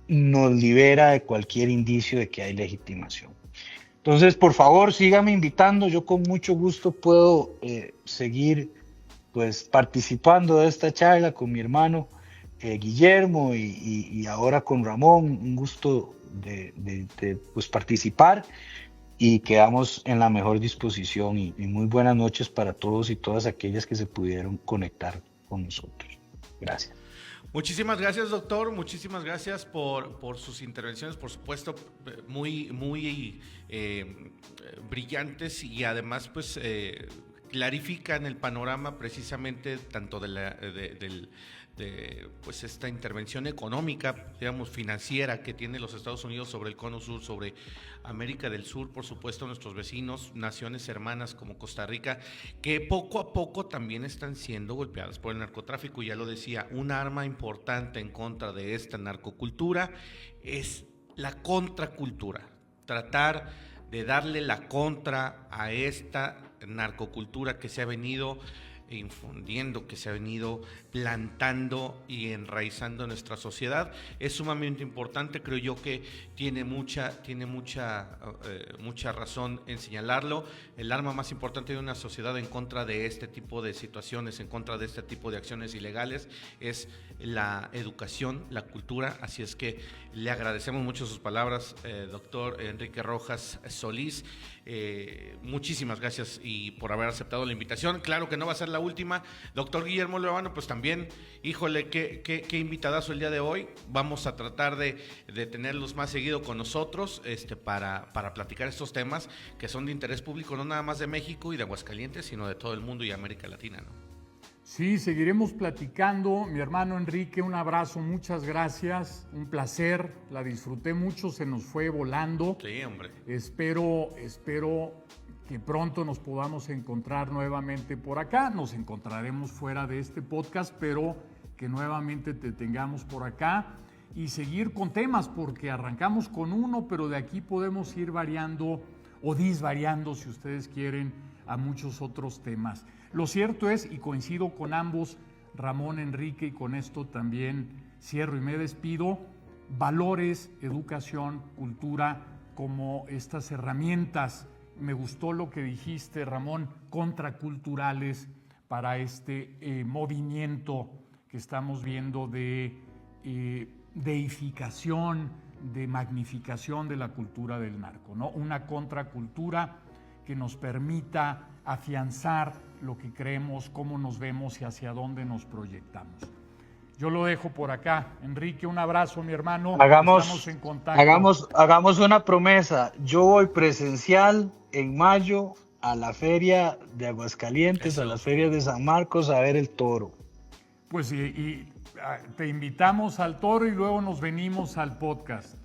nos libera de cualquier indicio de que hay legitimación. Entonces, por favor, sígame invitando. Yo con mucho gusto puedo seguir pues participando de esta charla con mi hermano Guillermo y ahora con Ramón. Un gusto de pues participar y quedamos en la mejor disposición y muy buenas noches para todos y todas aquellas que se pudieron conectar con nosotros. Gracias. Muchísimas gracias, doctor. Muchísimas gracias por sus intervenciones, por supuesto, muy brillantes y además pues clarifican el panorama precisamente tanto de pues esta intervención económica, digamos, financiera que tiene los Estados Unidos sobre el Cono Sur, sobre América del Sur, por supuesto, nuestros vecinos, naciones hermanas como Costa Rica, que poco a poco también están siendo golpeadas por el narcotráfico. Ya lo decía, un arma importante en contra de esta narcocultura es la contracultura, tratar de darle la contra a esta narcocultura que se ha venido infundiendo, que se ha venido plantando y enraizando en nuestra sociedad. Es sumamente importante, creo yo que tiene mucha razón en señalarlo. El arma más importante de una sociedad en contra de este tipo de situaciones, en contra de este tipo de acciones ilegales, es la educación, la cultura. Así es que le agradecemos mucho sus palabras, doctor Enrique Rojas Solís. Muchísimas gracias y por haber aceptado la invitación. Claro que no va a ser la última. Doctor Guillermo Luevano, pues también, híjole, qué invitadazo el día de hoy. Vamos a tratar de tenerlos más seguido con nosotros para platicar estos temas que son de interés público, no nada más de México y de Aguascalientes, sino de todo el mundo y América Latina, ¿no? Sí, seguiremos platicando. Mi hermano Enrique, un abrazo, muchas gracias, un placer, la disfruté mucho, se nos fue volando. Sí, hombre. Espero que pronto nos podamos encontrar nuevamente por acá. Nos encontraremos fuera de este podcast, pero que nuevamente te tengamos por acá y seguir con temas, porque arrancamos con uno, pero de aquí podemos ir variando o disvariando, si ustedes quieren, a muchos otros temas. Lo cierto es, y coincido con ambos, Ramón, Enrique, y con esto también cierro y me despido, valores, educación, cultura, como estas herramientas. Me gustó lo que dijiste, Ramón, contraculturales para este movimiento que estamos viendo de deificación, de magnificación de la cultura del narco, ¿no? Una contracultura que nos permita afianzar lo que creemos, cómo nos vemos y hacia dónde nos proyectamos. Yo lo dejo por acá. Enrique, un abrazo, mi hermano. Estamos en contacto. Hagamos una promesa. Yo voy presencial en mayo a la feria de Aguascalientes, a las ferias de San Marcos a ver el toro. Pues te invitamos al toro y luego nos venimos al podcast.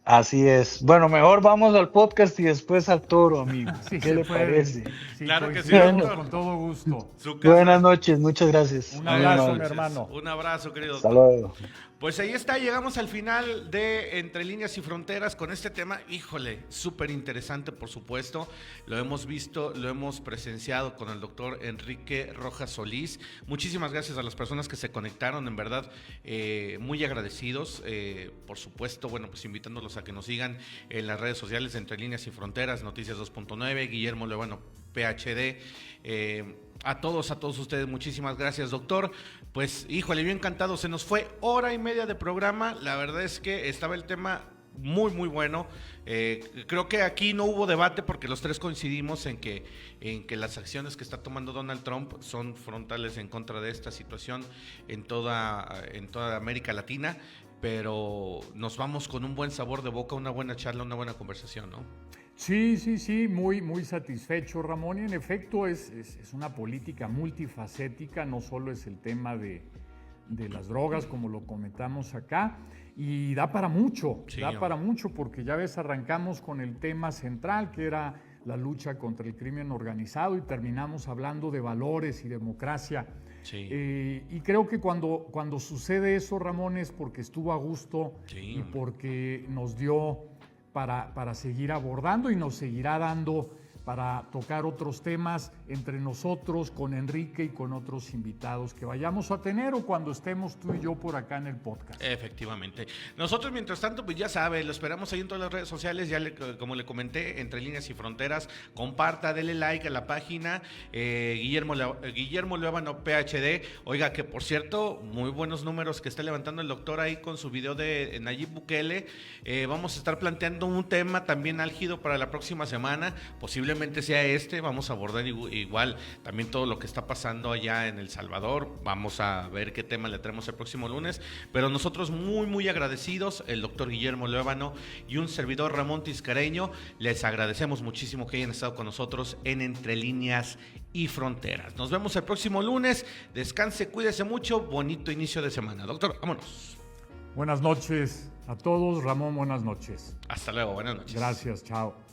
Así es. Bueno, mejor vamos al podcast y después al toro, amigo. Sí, ¿qué le parece? Sí, claro que sí, doctor. Con todo gusto. Buenas noches, muchas gracias. Un abrazo, mi hermano. Un abrazo, querido. Hasta luego. Pues ahí está, llegamos al final de Entre Líneas y Fronteras con este tema, híjole, súper interesante, por supuesto. Lo hemos visto, lo hemos presenciado con el doctor Enrique Rojas Solís. Muchísimas gracias a las personas que se conectaron, en verdad, muy agradecidos. Por supuesto, bueno, pues invitándolos a que nos sigan en las redes sociales de Entre Líneas y Fronteras, Noticias 2.9, Guillermo Luevano, PhD. A todos ustedes, muchísimas gracias, doctor. Pues, híjole, bien encantado, se nos fue hora y media de programa. La verdad es que estaba el tema muy, muy bueno. Creo que aquí no hubo debate porque los tres coincidimos en que las acciones que está tomando Donald Trump son frontales en contra de esta situación en toda América Latina. pero nos vamos con un buen sabor de boca, una buena charla, una buena conversación, ¿no? Sí, muy satisfecho, Ramón. Y en efecto es una política multifacética, no solo es el tema de las drogas, como lo comentamos acá, y da para mucho, porque ya ves, arrancamos con el tema central, que era la lucha contra el crimen organizado, y terminamos hablando de valores y democracia. Sí. Y creo que cuando sucede eso, Ramón, es porque estuvo a gusto y porque nos dio para seguir abordando y nos seguirá dando para tocar otros temas entre nosotros, con Enrique y con otros invitados que vayamos a tener o cuando estemos tú y yo por acá en el podcast. Efectivamente. Nosotros, mientras tanto, pues ya sabe, lo esperamos ahí en todas las redes sociales, como le comenté, Entre Líneas y Fronteras. Comparta, dele like a la página, Guillermo Luevano PhD. Oiga, que por cierto, muy buenos números que está levantando el doctor ahí con su video de Nayib Bukele. Vamos a estar planteando un tema también álgido para la próxima semana, posiblemente sea vamos a abordar igual también todo lo que está pasando allá en El Salvador, vamos a ver qué tema le traemos el próximo lunes, pero nosotros muy agradecidos, el doctor Guillermo Luevano y un servidor Ramón Tiscareño, les agradecemos muchísimo que hayan estado con nosotros en Entre Líneas y Fronteras. Nos vemos el próximo lunes, descanse, cuídese mucho, bonito inicio de semana. Doctor, vámonos. Buenas noches a todos, Ramón, buenas noches. Hasta luego, buenas noches. Gracias, chao.